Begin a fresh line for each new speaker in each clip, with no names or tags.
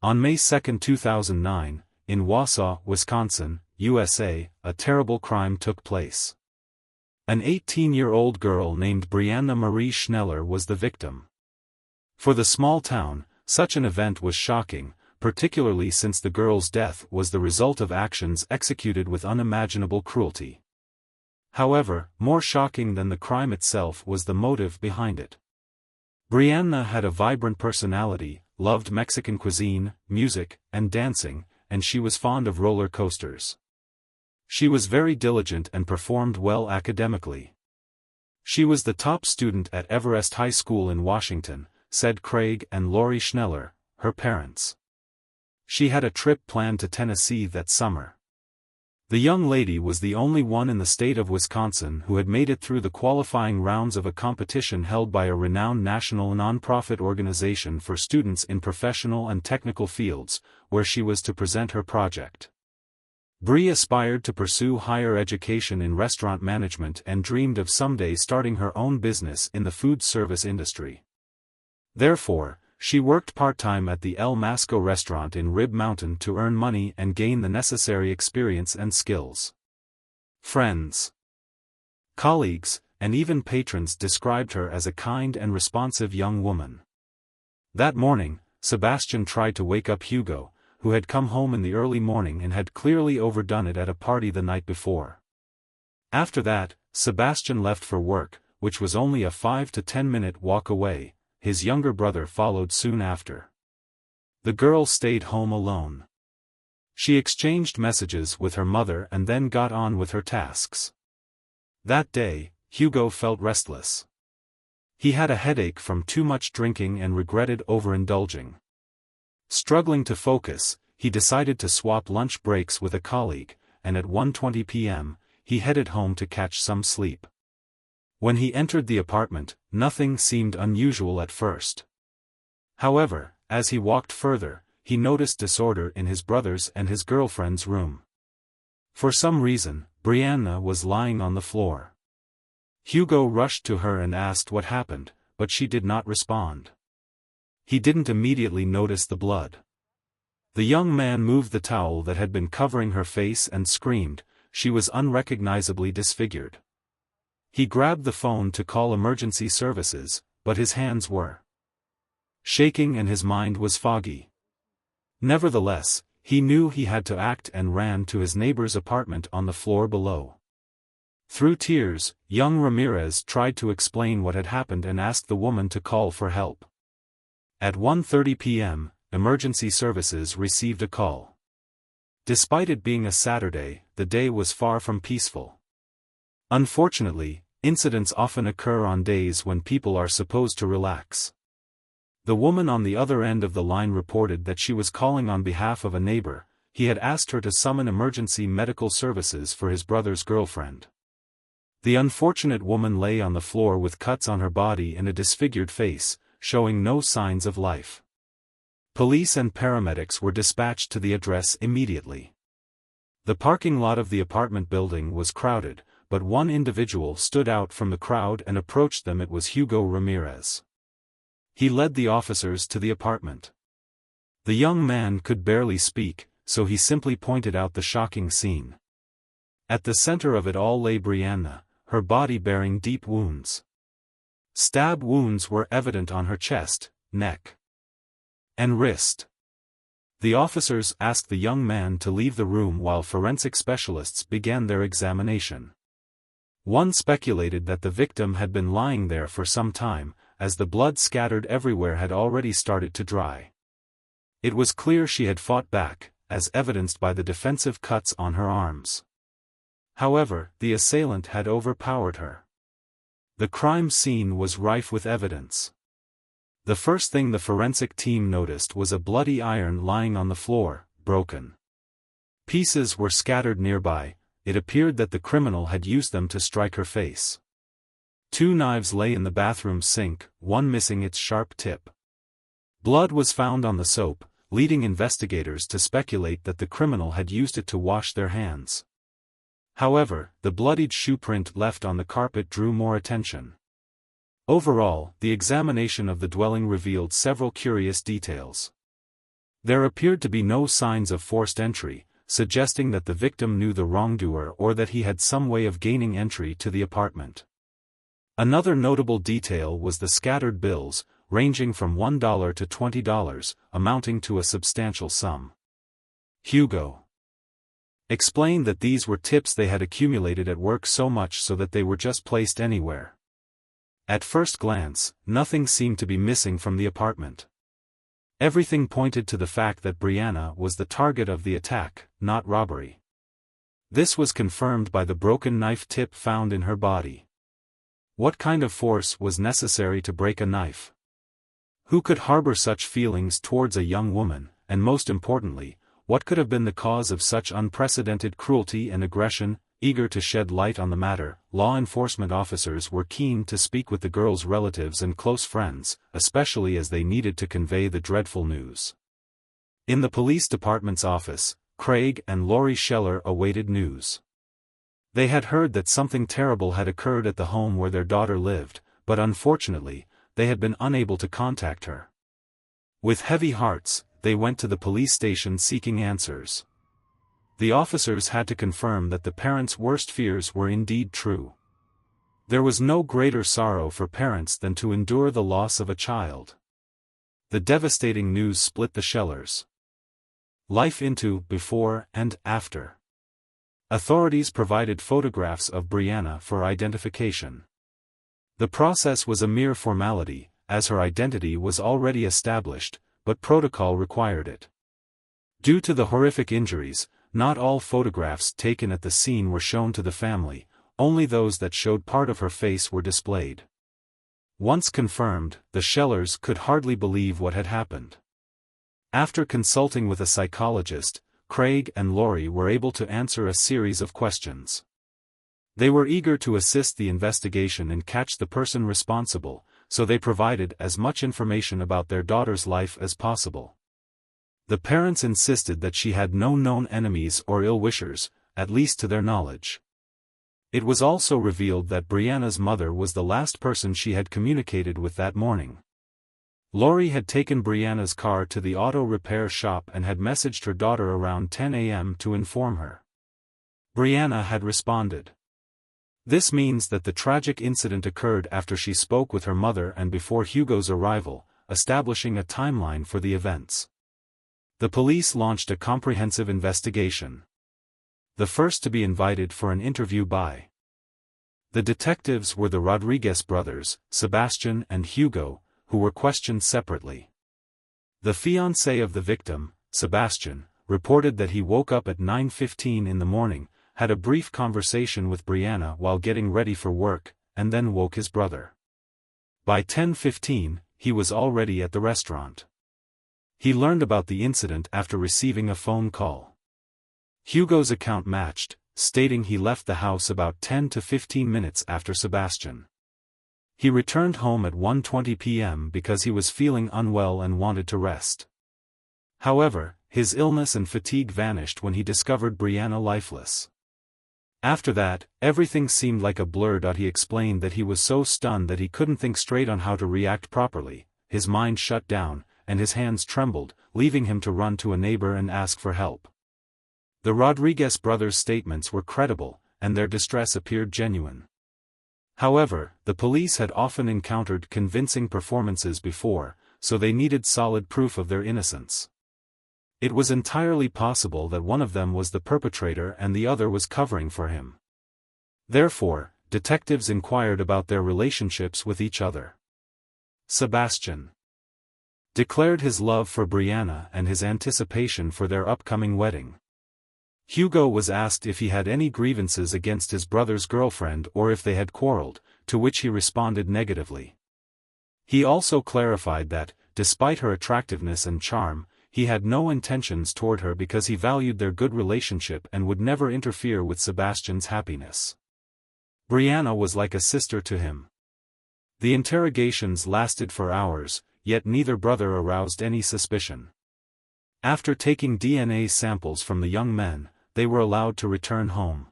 On May 2, 2009, in Wausau, Wisconsin, USA, a terrible crime took place. An 18-year-old girl named Brianna Marie Schneller was the victim. For the small town, such an event was shocking, particularly since the girl's death was the result of actions executed with unimaginable cruelty. However, more shocking than the crime itself was the motive behind it. Brianna had a vibrant personality, loved Mexican cuisine, music, and dancing, and she was fond of roller coasters. She was very diligent and performed well academically. She was the top student at Everest High School in Washington, said Craig and Lori Schneller, her parents. She had a trip planned to Tennessee that summer. The young lady was the only one in the state of Wisconsin who had made it through the qualifying rounds of a competition held by a renowned national nonprofit organization for students in professional and technical fields, where she was to present her project. Bree aspired to pursue higher education in restaurant management and dreamed of someday starting her own business in the food service industry. Therefore, she worked part-time at the El Masco restaurant in Rib Mountain to earn money and gain the necessary experience and skills. Friends, colleagues, and even patrons described her as a kind and responsive young woman. That morning, Sebastian tried to wake up Hugo, who had come home in the early morning and had clearly overdone it at a party the night before. After that, Sebastian left for work, which was only a 5 to 10 minute walk away. His younger brother followed soon after. The girl stayed home alone. She exchanged messages with her mother and then got on with her tasks. That day, Hugo felt restless. He had a headache from too much drinking and regretted overindulging. Struggling to focus, he decided to swap lunch breaks with a colleague, and at 1:20 p.m., he headed home to catch some sleep. When he entered the apartment, nothing seemed unusual at first. However, as he walked further, he noticed disorder in his brother's and his girlfriend's room. For some reason, Brianna was lying on the floor. Hugo rushed to her and asked what happened, but she did not respond. He didn't immediately notice the blood. The young man moved the towel that had been covering her face and screamed. She was unrecognizably disfigured. He grabbed the phone to call emergency services, but his hands were shaking and his mind was foggy. Nevertheless, he knew he had to act and ran to his neighbor's apartment on the floor below. Through tears, young Ramirez tried to explain what had happened and asked the woman to call for help. At 1:30 p.m., emergency services received a call. Despite it being a Saturday, the day was far from peaceful. Unfortunately, incidents often occur on days when people are supposed to relax. The woman on the other end of the line reported that she was calling on behalf of a neighbor. He had asked her to summon emergency medical services for his brother's girlfriend. The unfortunate woman lay on the floor with cuts on her body and a disfigured face, showing no signs of life. Police and paramedics were dispatched to the address immediately. The parking lot of the apartment building was crowded, but one individual stood out from the crowd and approached them. It was Hugo Ramirez. He led the officers to the apartment. The young man could barely speak, so he simply pointed out the shocking scene. At the center of it all lay Brianna, her body bearing deep wounds. Stab wounds were evident on her chest, neck, and wrist. The officers asked the young man to leave the room while forensic specialists began their examination. One speculated that the victim had been lying there for some time, as the blood scattered everywhere had already started to dry. It was clear she had fought back, as evidenced by the defensive cuts on her arms. However, the assailant had overpowered her. The crime scene was rife with evidence. The first thing the forensic team noticed was a bloody iron lying on the floor, broken. Pieces were scattered nearby. It appeared that the criminal had used them to strike her face. 2 knives lay in the bathroom sink, one missing its sharp tip. Blood was found on the soap, leading investigators to speculate that the criminal had used it to wash their hands. However, the bloodied shoe print left on the carpet drew more attention. Overall, the examination of the dwelling revealed several curious details. There appeared to be no signs of forced entry, suggesting that the victim knew the wrongdoer or that he had some way of gaining entry to the apartment. Another notable detail was the scattered bills, ranging from $1 to $20, amounting to a substantial sum. Hugo explained that these were tips they had accumulated at work so much so that they were just placed anywhere. At first glance, nothing seemed to be missing from the apartment. Everything pointed to the fact that Brianna was the target of the attack, not robbery. This was confirmed by the broken knife tip found in her body. What kind of force was necessary to break a knife? Who could harbor such feelings towards a young woman, and most importantly, what could have been the cause of such unprecedented cruelty and aggression? Eager to shed light on the matter, law enforcement officers were keen to speak with the girl's relatives and close friends, especially as they needed to convey the dreadful news. In the police department's office, Craig and Lori Scheller awaited news. They had heard that something terrible had occurred at the home where their daughter lived, but unfortunately, they had been unable to contact her. With heavy hearts, they went to the police station seeking answers. The officers had to confirm that the parents' worst fears were indeed true. There was no greater sorrow for parents than to endure the loss of a child. The devastating news split the Schellers' life into before and after. Authorities provided photographs of Brianna for identification. The process was a mere formality, as her identity was already established, but protocol required it. Due to the horrific injuries, not all photographs taken at the scene were shown to the family, only those that showed part of her face were displayed. Once confirmed, the Schellers could hardly believe what had happened. After consulting with a psychologist, Craig and Lori were able to answer a series of questions. They were eager to assist the investigation and catch the person responsible, so they provided as much information about their daughter's life as possible. The parents insisted that she had no known enemies or ill-wishers, at least to their knowledge. It was also revealed that Brianna's mother was the last person she had communicated with that morning. Lori had taken Brianna's car to the auto repair shop and had messaged her daughter around 10 a.m. to inform her. Brianna had responded. This means that the tragic incident occurred after she spoke with her mother and before Hugo's arrival, establishing a timeline for the events. The police launched a comprehensive investigation. The first to be invited for an interview by the detectives were the Rodriguez brothers, Sebastian and Hugo, who were questioned separately. The fiancé of the victim, Sebastian, reported that he woke up at 9:15 in the morning, had a brief conversation with Brianna while getting ready for work, and then woke his brother. By 10:15, he was already at the restaurant. He learned about the incident after receiving a phone call. Hugo's account matched, stating he left the house about 10 to 15 minutes after Sebastian. He returned home at 1:20 p.m. because he was feeling unwell and wanted to rest. However, his illness and fatigue vanished when he discovered Brianna lifeless. After that, everything seemed like a blur. He explained that he was so stunned that he couldn't think straight on how to react properly, his mind shut down, and his hands trembled, leaving him to run to a neighbor and ask for help. The Rodriguez brothers' statements were credible, and their distress appeared genuine. However, the police had often encountered convincing performances before, so they needed solid proof of their innocence. It was entirely possible that one of them was the perpetrator and the other was covering for him. Therefore, detectives inquired about their relationships with each other. Sebastian declared his love for Brianna and his anticipation for their upcoming wedding. Hugo was asked if he had any grievances against his brother's girlfriend or if they had quarreled, to which he responded negatively. He also clarified that, despite her attractiveness and charm, he had no intentions toward her because he valued their good relationship and would never interfere with Sebastian's happiness. Brianna was like a sister to him. The interrogations lasted for hours, yet neither brother aroused any suspicion. After taking DNA samples from the young men, they were allowed to return home.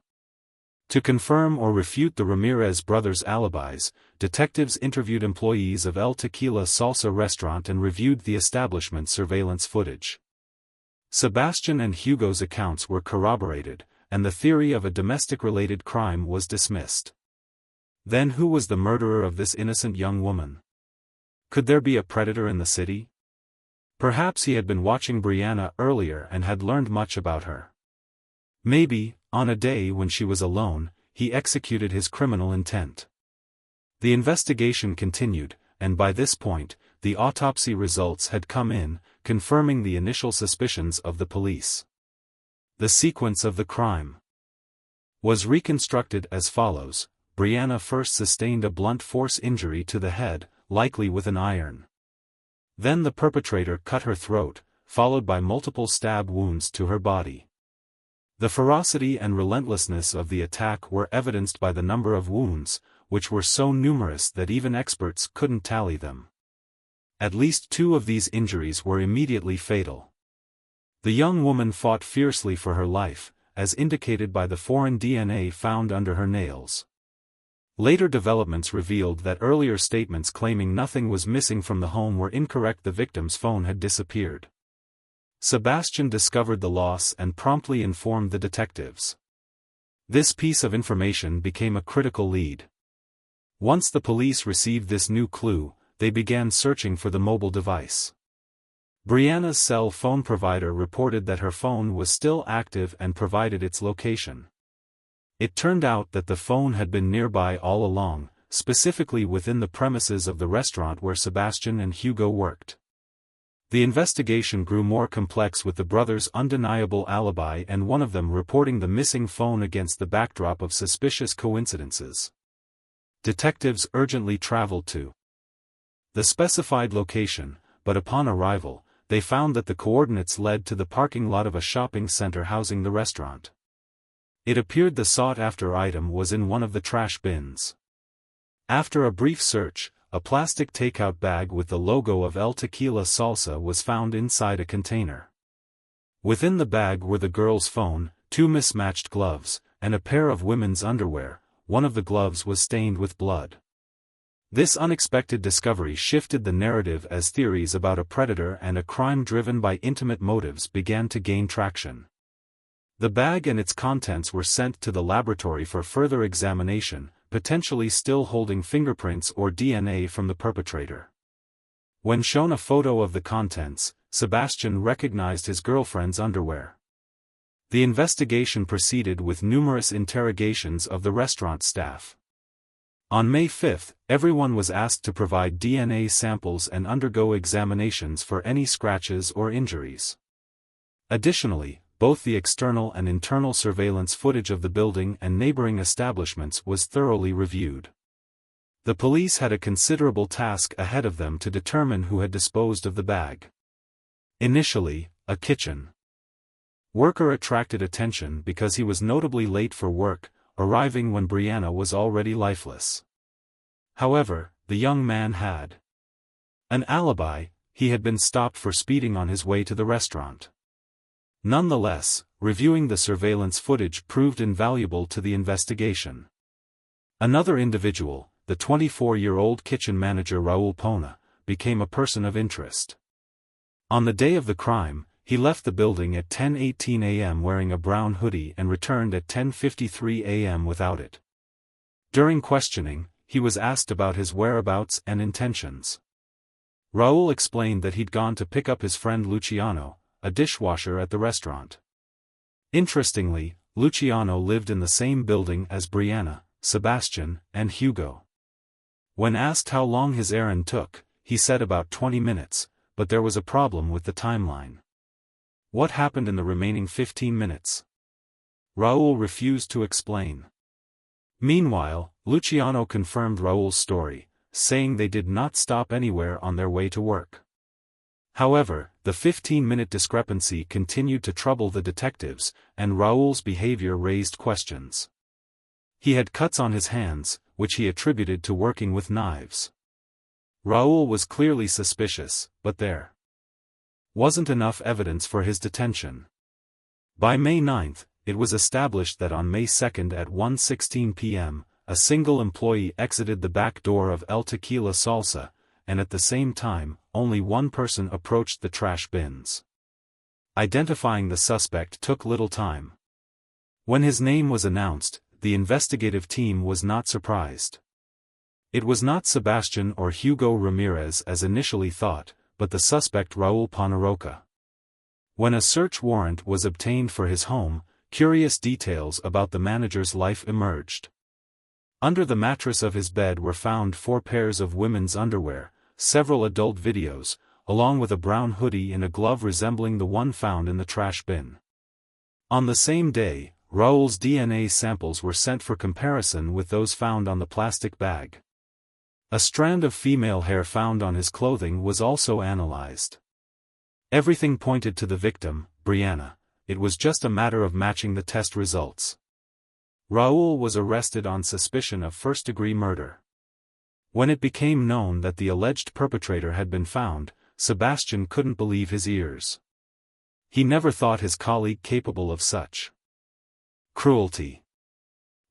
To confirm or refute the Ramirez brothers' alibis, detectives interviewed employees of El Tequila Salsa restaurant and reviewed the establishment's surveillance footage. Sebastian and Hugo's accounts were corroborated, and the theory of a domestic-related crime was dismissed. Then who was the murderer of this innocent young woman? Could there be a predator in the city? Perhaps he had been watching Brianna earlier and had learned much about her. Maybe, on a day when she was alone, he executed his criminal intent. The investigation continued, and by this point, the autopsy results had come in, confirming the initial suspicions of the police. The sequence of the crime was reconstructed as follows. Brianna first sustained a blunt force injury to the head, likely with an iron. Then the perpetrator cut her throat, followed by multiple stab wounds to her body. The ferocity and relentlessness of the attack were evidenced by the number of wounds, which were so numerous that even experts couldn't tally them. At least 2 of these injuries were immediately fatal. The young woman fought fiercely for her life, as indicated by the foreign DNA found under her nails. Later developments revealed that earlier statements claiming nothing was missing from the home were incorrect. The victim's phone had disappeared. Sebastian discovered the loss and promptly informed the detectives. This piece of information became a critical lead. Once the police received this new clue, they began searching for the mobile device. Brianna's cell phone provider reported that her phone was still active and provided its location. It turned out that the phone had been nearby all along, specifically within the premises of the restaurant where Sebastian and Hugo worked. The investigation grew more complex with the brothers' undeniable alibi and one of them reporting the missing phone against the backdrop of suspicious coincidences. Detectives urgently traveled to the specified location, but upon arrival, they found that the coordinates led to the parking lot of a shopping center housing the restaurant. It appeared the sought-after item was in one of the trash bins. After a brief search, a plastic takeout bag with the logo of El Tequila Salsa was found inside a container. Within the bag were the girl's phone, 2 mismatched gloves, and a pair of women's underwear. One of the gloves was stained with blood. This unexpected discovery shifted the narrative as theories about a predator and a crime driven by intimate motives began to gain traction. The bag and its contents were sent to the laboratory for further examination, potentially still holding fingerprints or DNA from the perpetrator. When shown a photo of the contents, Sebastian recognized his girlfriend's underwear. The investigation proceeded with numerous interrogations of the restaurant staff. On May 5, everyone was asked to provide DNA samples and undergo examinations for any scratches or injuries. Additionally, both the external and internal surveillance footage of the building and neighboring establishments was thoroughly reviewed. The police had a considerable task ahead of them to determine who had disposed of the bag. Initially, a kitchen worker attracted attention because he was notably late for work, arriving when Brianna was already lifeless. However, the young man had an alibi. He had been stopped for speeding on his way to the restaurant. Nonetheless, reviewing the surveillance footage proved invaluable to the investigation. Another individual, the 24-year-old kitchen manager Raul Pona, became a person of interest. On the day of the crime, he left the building at 10:18 a.m. wearing a brown hoodie and returned at 10:53 a.m. without it. During questioning, he was asked about his whereabouts and intentions. Raul explained that he'd gone to pick up his friend Luciano, a dishwasher at the restaurant. Interestingly, Luciano lived in the same building as Brianna, Sebastian, and Hugo. When asked how long his errand took, he said about 20 minutes, but there was a problem with the timeline. What happened in the remaining 15 minutes? Raul refused to explain. Meanwhile, Luciano confirmed Raul's story, saying they did not stop anywhere on their way to work. However, the 15-minute discrepancy continued to trouble the detectives, and Raul's behavior raised questions. He had cuts on his hands, which he attributed to working with knives. Raul was clearly suspicious, but there wasn't enough evidence for his detention. By May 9, it was established that on May 2 at 1:16 p.m., a single employee exited the back door of El Tequila Salsa, and at the same time, only one person approached the trash bins. Identifying the suspect took little time. When his name was announced, the investigative team was not surprised. It was not Sebastian or Hugo Ramirez as initially thought, but the suspect Raul Ponoroca. When a search warrant was obtained for his home, curious details about the manager's life emerged. Under the mattress of his bed were found 4 pairs of women's underwear, several adult videos, along with a brown hoodie and a glove resembling the one found in the trash bin. On the same day, Raul's DNA samples were sent for comparison with those found on the plastic bag. A strand of female hair found on his clothing was also analyzed. Everything pointed to the victim, Brianna. It was just a matter of matching the test results. Raul was arrested on suspicion of first-degree murder. When it became known that the alleged perpetrator had been found, Sebastian couldn't believe his ears. He never thought his colleague capable of such cruelty.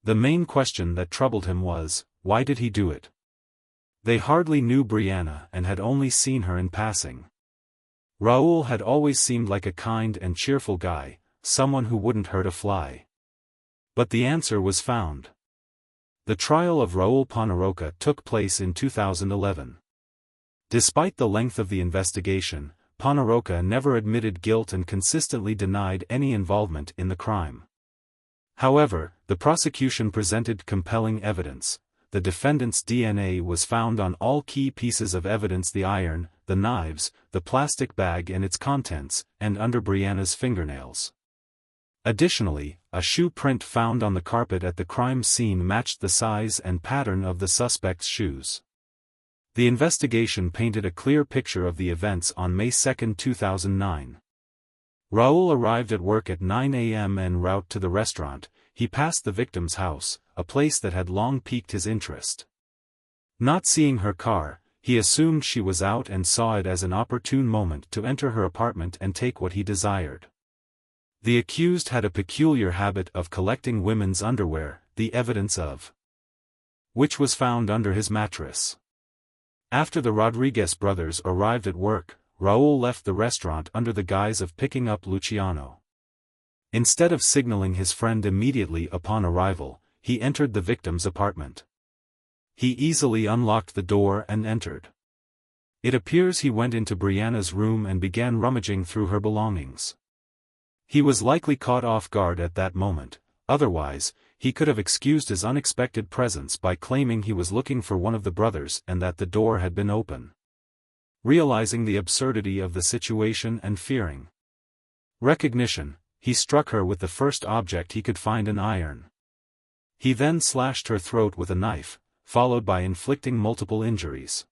The main question that troubled him was, why did he do it? They hardly knew Brianna and had only seen her in passing. Raul had always seemed like a kind and cheerful guy, someone who wouldn't hurt a fly. But the answer was found. The trial of Raul Ponoroca took place in 2011. Despite the length of the investigation, Ponoroca never admitted guilt and consistently denied any involvement in the crime. However, the prosecution presented compelling evidence. The defendant's DNA was found on all key pieces of evidence: the iron, the knives, the plastic bag and its contents, and under Brianna's fingernails. Additionally, a shoe print found on the carpet at the crime scene matched the size and pattern of the suspect's shoes. The investigation painted a clear picture of the events on May 2, 2009. Raul arrived at work at 9 a.m. en route to the restaurant. He passed the victim's house, a place that had long piqued his interest. Not seeing her car, he assumed she was out and saw it as an opportune moment to enter her apartment and take what he desired. The accused had a peculiar habit of collecting women's underwear, the evidence of which was found under his mattress. After the Rodriguez brothers arrived at work, Raul left the restaurant under the guise of picking up Luciano. Instead of signaling his friend immediately upon arrival, he entered the victim's apartment. He easily unlocked the door and entered. It appears he went into Brianna's room and began rummaging through her belongings. He was likely caught off guard at that moment, otherwise, he could have excused his unexpected presence by claiming he was looking for one of the brothers and that the door had been open. Realizing the absurdity of the situation and fearing recognition, he struck her with the first object he could find, an iron. He then slashed her throat with a knife, followed by inflicting multiple injuries.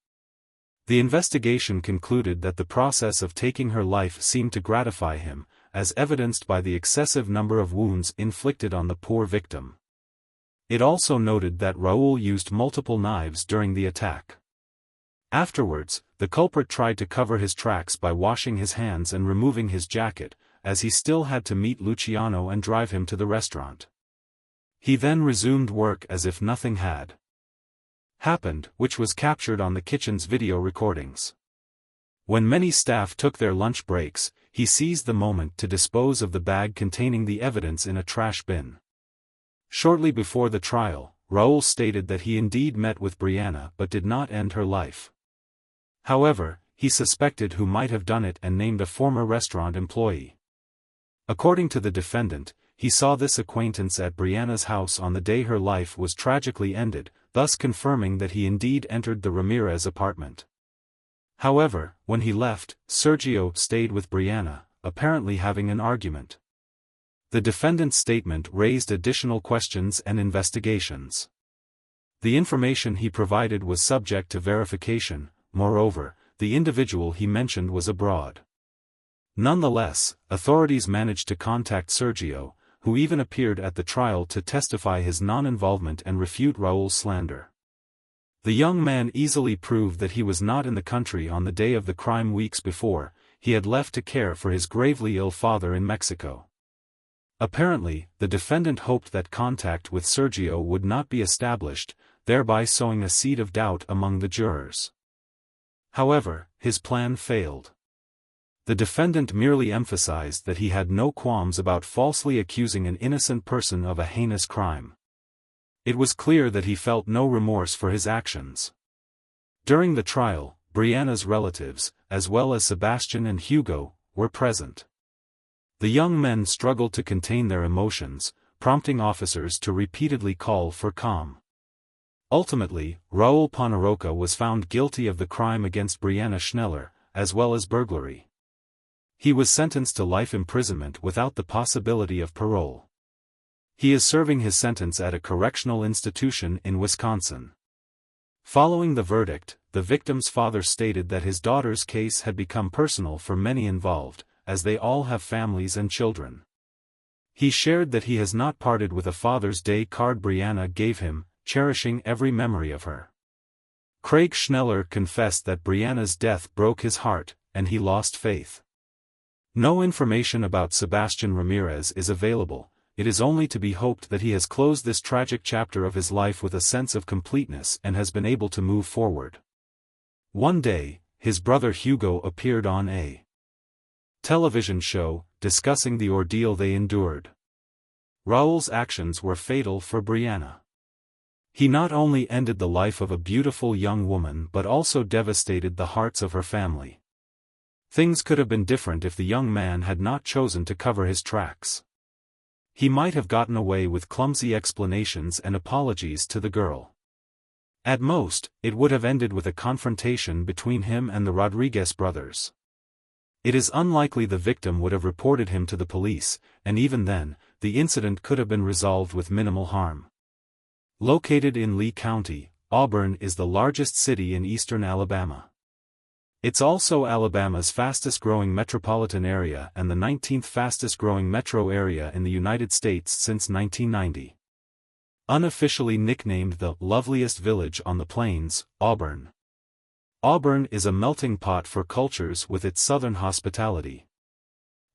The investigation concluded that the process of taking her life seemed to gratify him, as evidenced by the excessive number of wounds inflicted on the poor victim. It also noted that Raul used multiple knives during the attack. Afterwards, the culprit tried to cover his tracks by washing his hands and removing his jacket, as he still had to meet Luciano and drive him to the restaurant. He then resumed work as if nothing had happened, which was captured on the kitchen's video recordings. When many staff took their lunch breaks, he seized the moment to dispose of the bag containing the evidence in a trash bin. Shortly before the trial, Raul stated that he indeed met with Brianna but did not end her life. However, he suspected who might have done it and named a former restaurant employee. According to the defendant, he saw this acquaintance at Brianna's house on the day her life was tragically ended, thus confirming that he indeed entered the Ramirez apartment. However, when he left, Sergio stayed with Brianna, apparently having an argument. The defendant's statement raised additional questions and investigations. The information he provided was subject to verification. Moreover, the individual he mentioned was abroad. Nonetheless, authorities managed to contact Sergio, who even appeared at the trial to testify his non-involvement and refute Raul's slander. The young man easily proved that he was not in the country on the day of the crime. Weeks before, he had left to care for his gravely ill father in Mexico. Apparently, the defendant hoped that contact with Sergio would not be established, thereby sowing a seed of doubt among the jurors. However, his plan failed. The defendant merely emphasized that he had no qualms about falsely accusing an innocent person of a heinous crime. It was clear that he felt no remorse for his actions. During the trial, Brianna's relatives, as well as Sebastian and Hugo, were present. The young men struggled to contain their emotions, prompting officers to repeatedly call for calm. Ultimately, Raul Poneroca was found guilty of the crime against Brianna Schneller, as well as burglary. He was sentenced to life imprisonment without the possibility of parole. He is serving his sentence at a correctional institution in Wisconsin. Following the verdict, the victim's father stated that his daughter's case had become personal for many involved, as they all have families and children. He shared that he has not parted with a Father's Day card Brianna gave him, cherishing every memory of her. Craig Schneller confessed that Brianna's death broke his heart, and he lost faith. No information about Sebastian Ramirez is available. It is only to be hoped that he has closed this tragic chapter of his life with a sense of completeness and has been able to move forward. One day, his brother Hugo appeared on a television show, discussing the ordeal they endured. Raul's actions were fatal for Brianna. He not only ended the life of a beautiful young woman but also devastated the hearts of her family. Things could have been different if the young man had not chosen to cover his tracks. He might have gotten away with clumsy explanations and apologies to the girl. At most, it would have ended with a confrontation between him and the Rodriguez brothers. It is unlikely the victim would have reported him to the police, and even then, the incident could have been resolved with minimal harm. Located in Lee County, Auburn is the largest city in eastern Alabama. It's also Alabama's fastest-growing metropolitan area and the 19th fastest-growing metro area in the United States since 1990. Unofficially nicknamed the loveliest village on the plains, Auburn. Auburn is a melting pot for cultures with its southern hospitality.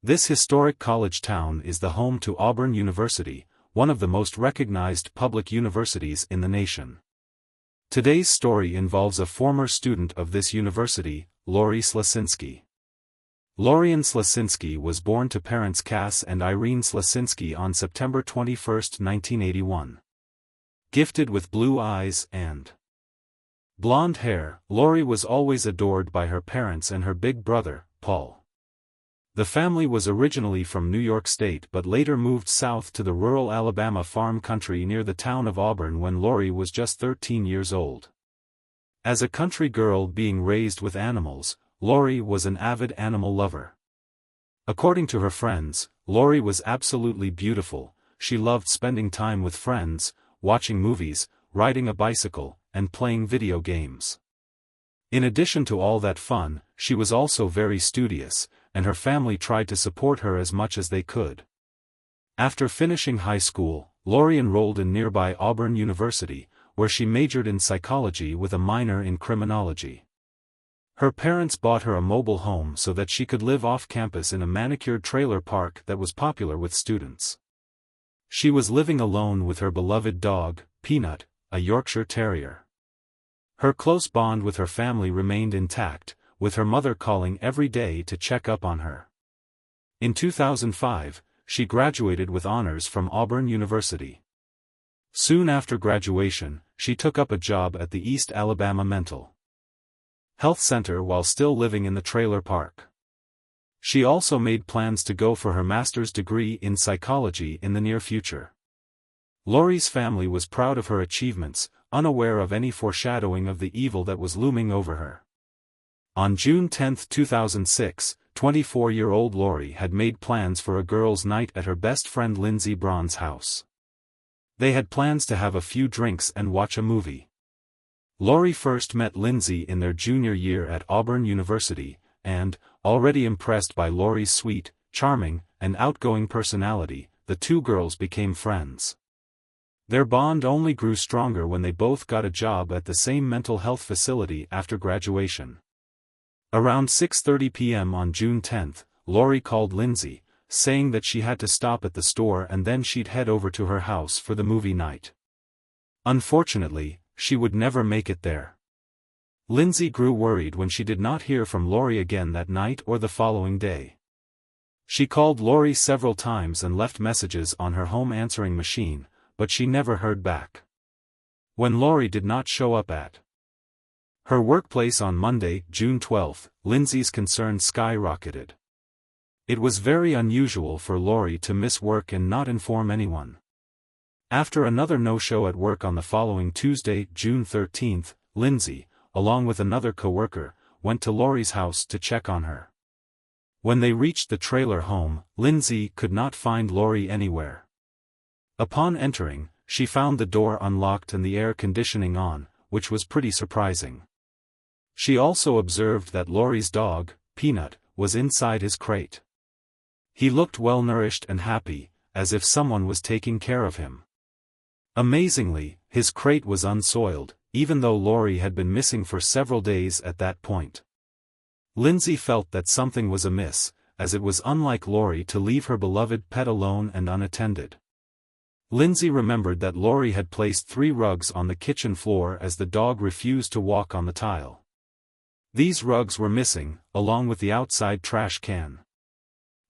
This historic college town is the home to Auburn University, one of the most recognized public universities in the nation. Today's story involves a former student of this university, Lori Slasinski. Lorian Slasinski was born to parents Cass and Irene Slasinski on September 21, 1981. Gifted with blue eyes and blonde hair, Lori was always adored by her parents and her big brother, Paul. The family was originally from New York State but later moved south to the rural Alabama farm country near the town of Auburn when Lori was just 13 years old. As a country girl being raised with animals, Lori was an avid animal lover. According to her friends, Lori was absolutely beautiful. She loved spending time with friends, watching movies, riding a bicycle, and playing video games. In addition to all that fun, she was also very studious, and her family tried to support her as much as they could. After finishing high school, Lori enrolled in nearby Auburn University, where she majored in psychology with a minor in criminology. Her parents bought her a mobile home so that she could live off campus in a manicured trailer park that was popular with students. She was living alone with her beloved dog, Peanut, a Yorkshire Terrier. Her close bond with her family remained intact, with her mother calling every day to check up on her. In 2005, she graduated with honors from Auburn University. Soon after graduation, she took up a job at the East Alabama Mental Health Center while still living in the trailer park. She also made plans to go for her master's degree in psychology in the near future. Lori's family was proud of her achievements, unaware of any foreshadowing of the evil that was looming over her. On June 10, 2006, 24-year-old Lori had made plans for a girls' night at her best friend Lindsey Braun's house. They had plans to have a few drinks and watch a movie. Lori first met Lindsey in their junior year at Auburn University, and, already impressed by Lori's sweet, charming, and outgoing personality, the two girls became friends. Their bond only grew stronger when they both got a job at the same mental health facility after graduation. Around 6:30 p.m. on June 10, Lori called Lindsey, saying that she had to stop at the store and then she'd head over to her house for the movie night. Unfortunately, she would never make it there. Lindsay grew worried when she did not hear from Lori again that night or the following day. She called Lori several times and left messages on her home answering machine, but she never heard back. When Lori did not show up at her workplace on Monday, June 12, Lindsay's concern skyrocketed. It was very unusual for Lori to miss work and not inform anyone. After another no-show at work on the following Tuesday, June 13, Lindsay, along with another coworker, went to Lori's house to check on her. When they reached the trailer home, Lindsay could not find Lori anywhere. Upon entering, she found the door unlocked and the air conditioning on, which was pretty surprising. She also observed that Lori's dog, Peanut, was inside his crate. He looked well-nourished and happy, as if someone was taking care of him. Amazingly, his crate was unsoiled, even though Lori had been missing for several days at that point. Lindsay felt that something was amiss, as it was unlike Lori to leave her beloved pet alone and unattended. Lindsay remembered that Lori had placed 3 rugs on the kitchen floor as the dog refused to walk on the tile. These rugs were missing, along with the outside trash can.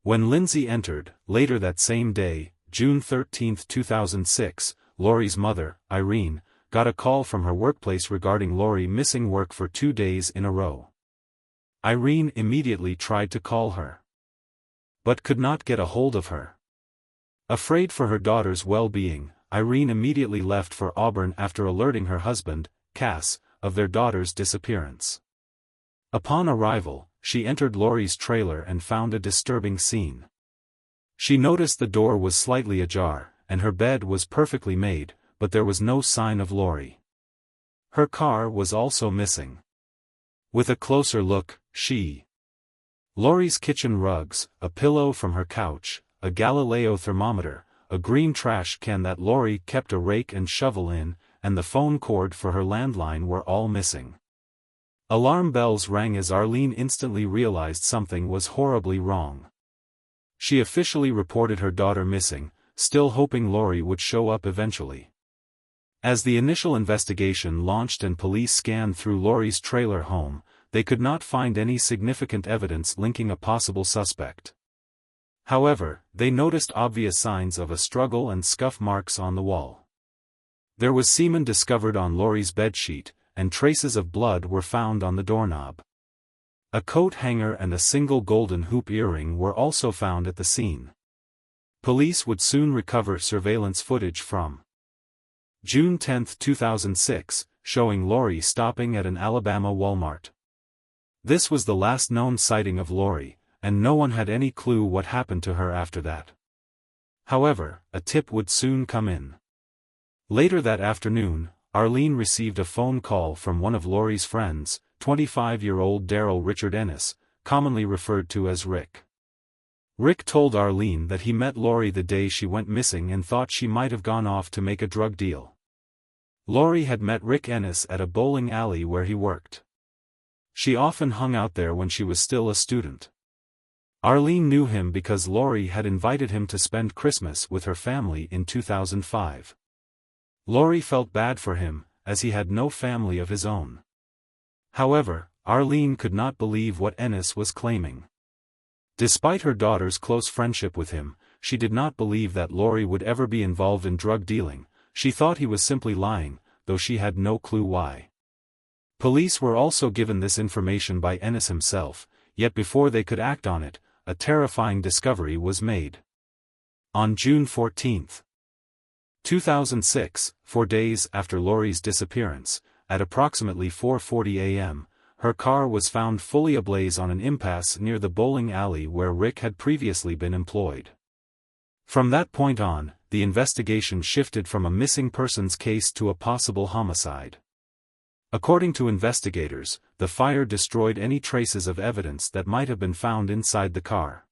When Lindsay entered, later that same day, June 13, 2006, Lori's mother, Irene, got a call from her workplace regarding Lori missing work for 2 days in a row. Irene immediately tried to call her, but could not get a hold of her. Afraid for her daughter's well-being, Irene immediately left for Auburn after alerting her husband, Cass, of their daughter's disappearance. Upon arrival, she entered Lori's trailer and found a disturbing scene. She noticed the door was slightly ajar, and her bed was perfectly made, but there was no sign of Lori. Her car was also missing. With a closer look, Lori's kitchen rugs, a pillow from her couch, a Galileo thermometer, a green trash can that Lori kept a rake and shovel in, and the phone cord for her landline were all missing. Alarm bells rang as Arlene instantly realized something was horribly wrong. She officially reported her daughter missing, still hoping Lori would show up eventually. As the initial investigation launched and police scanned through Lori's trailer home, they could not find any significant evidence linking a possible suspect. However, they noticed obvious signs of a struggle and scuff marks on the wall. There was semen discovered on Lori's bedsheet, and traces of blood were found on the doorknob. A coat hanger and a single golden hoop earring were also found at the scene. Police would soon recover surveillance footage from June 10, 2006, showing Lori stopping at an Alabama Walmart. This was the last known sighting of Lori, and no one had any clue what happened to her after that. However, a tip would soon come in. Later that afternoon, Arlene received a phone call from one of Lori's friends, 25-year-old Daryl Richard Ennis, commonly referred to as Rick. Rick told Arlene that he met Lori the day she went missing and thought she might have gone off to make a drug deal. Lori had met Rick Ennis at a bowling alley where he worked. She often hung out there when she was still a student. Arlene knew him because Lori had invited him to spend Christmas with her family in 2005. Lori felt bad for him, as he had no family of his own. However, Arlene could not believe what Ennis was claiming. Despite her daughter's close friendship with him, she did not believe that Lori would ever be involved in drug dealing. She thought he was simply lying, though she had no clue why. Police were also given this information by Ennis himself, yet before they could act on it, a terrifying discovery was made. On June 14, 2006, 4 days after Lori's disappearance, at approximately 4:40 a.m., her car was found fully ablaze on an impasse near the bowling alley where Rick had previously been employed. From that point on, the investigation shifted from a missing persons case to a possible homicide. According to investigators, the fire destroyed any traces of evidence that might have been found inside the car.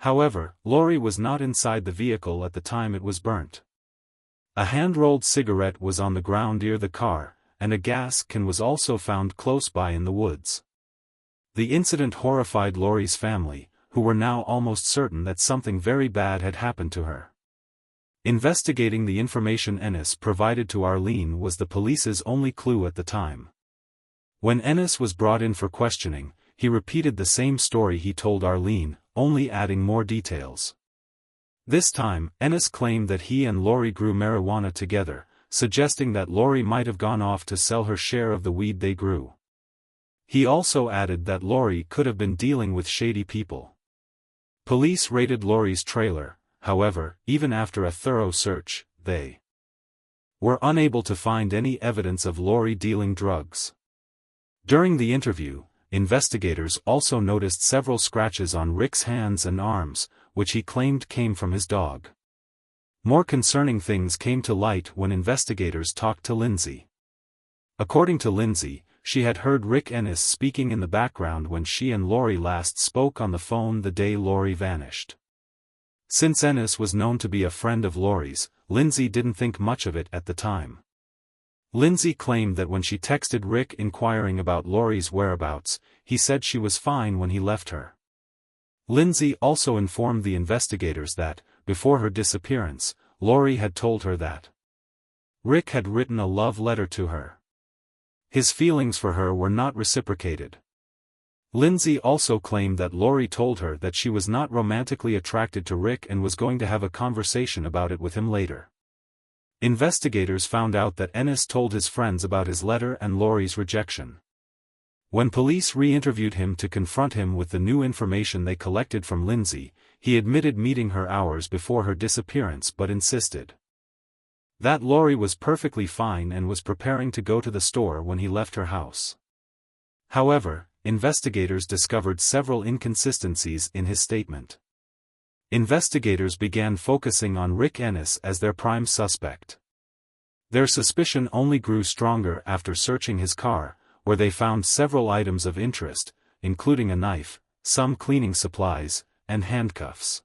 However, Lori was not inside the vehicle at the time it was burnt. A hand-rolled cigarette was on the ground near the car, and a gas can was also found close by in the woods. The incident horrified Lori's family, who were now almost certain that something very bad had happened to her. Investigating the information Ennis provided to Arlene was the police's only clue at the time. When Ennis was brought in for questioning, he repeated the same story he told Arlene, only adding more details. This time, Ennis claimed that he and Lori grew marijuana together, suggesting that Lori might have gone off to sell her share of the weed they grew. He also added that Lori could have been dealing with shady people. Police raided Lori's trailer, however, even after a thorough search, they were unable to find any evidence of Lori dealing drugs. During the interview, investigators also noticed several scratches on Rick's hands and arms, which he claimed came from his dog. More concerning things came to light when investigators talked to Lindsay. According to Lindsay, she had heard Rick Ennis speaking in the background when she and Lori last spoke on the phone the day Lori vanished. Since Ennis was known to be a friend of Lori's, Lindsay didn't think much of it at the time. Lindsay claimed that when she texted Rick inquiring about Lori's whereabouts, he said she was fine when he left her. Lindsay also informed the investigators that, before her disappearance, Lori had told her that Rick had written a love letter to her. His feelings for her were not reciprocated. Lindsay also claimed that Lori told her that she was not romantically attracted to Rick and was going to have a conversation about it with him later. Investigators found out that Ennis told his friends about his letter and Lori's rejection. When police re-interviewed him to confront him with the new information they collected from Lindsay, he admitted meeting her hours before her disappearance but insisted that Lori was perfectly fine and was preparing to go to the store when he left her house. However, investigators discovered several inconsistencies in his statement. Investigators began focusing on Rick Ennis as their prime suspect. Their suspicion only grew stronger after searching his car, where they found several items of interest, including a knife, some cleaning supplies, and handcuffs.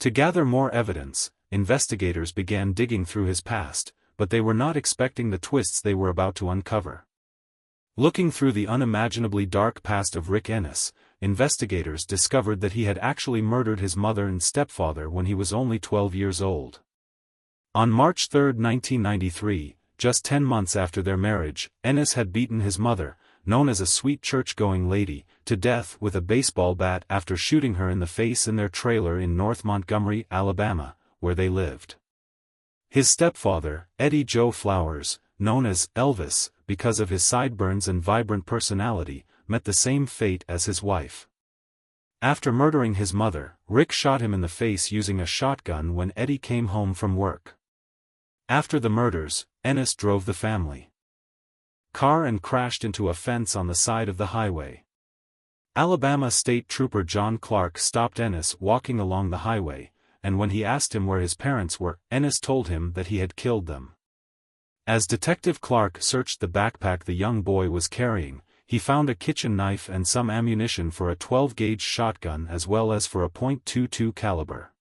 To gather more evidence, investigators began digging through his past, but they were not expecting the twists they were about to uncover. Looking through the unimaginably dark past of Rick Ennis, investigators discovered that he had actually murdered his mother and stepfather when he was only 12 years old. On March 3, 1993, just 10 months after their marriage, Ennis had beaten his mother, known as a sweet church-going lady, to death with a baseball bat after shooting her in the face in their trailer in North Montgomery, Alabama, where they lived. His stepfather, Eddie Joe Flowers, known as Elvis, because of his sideburns and vibrant personality, met the same fate as his wife. After murdering his mother, Rick shot him in the face using a shotgun when Eddie came home from work. After the murders, Ennis drove the family car and crashed into a fence on the side of the highway. Alabama State Trooper John Clark stopped Ennis walking along the highway, and when he asked him where his parents were, Ennis told him that he had killed them. As Detective Clark searched the backpack the young boy was carrying, he found a kitchen knife and some ammunition for a 12-gauge shotgun as well as for a .22 caliber.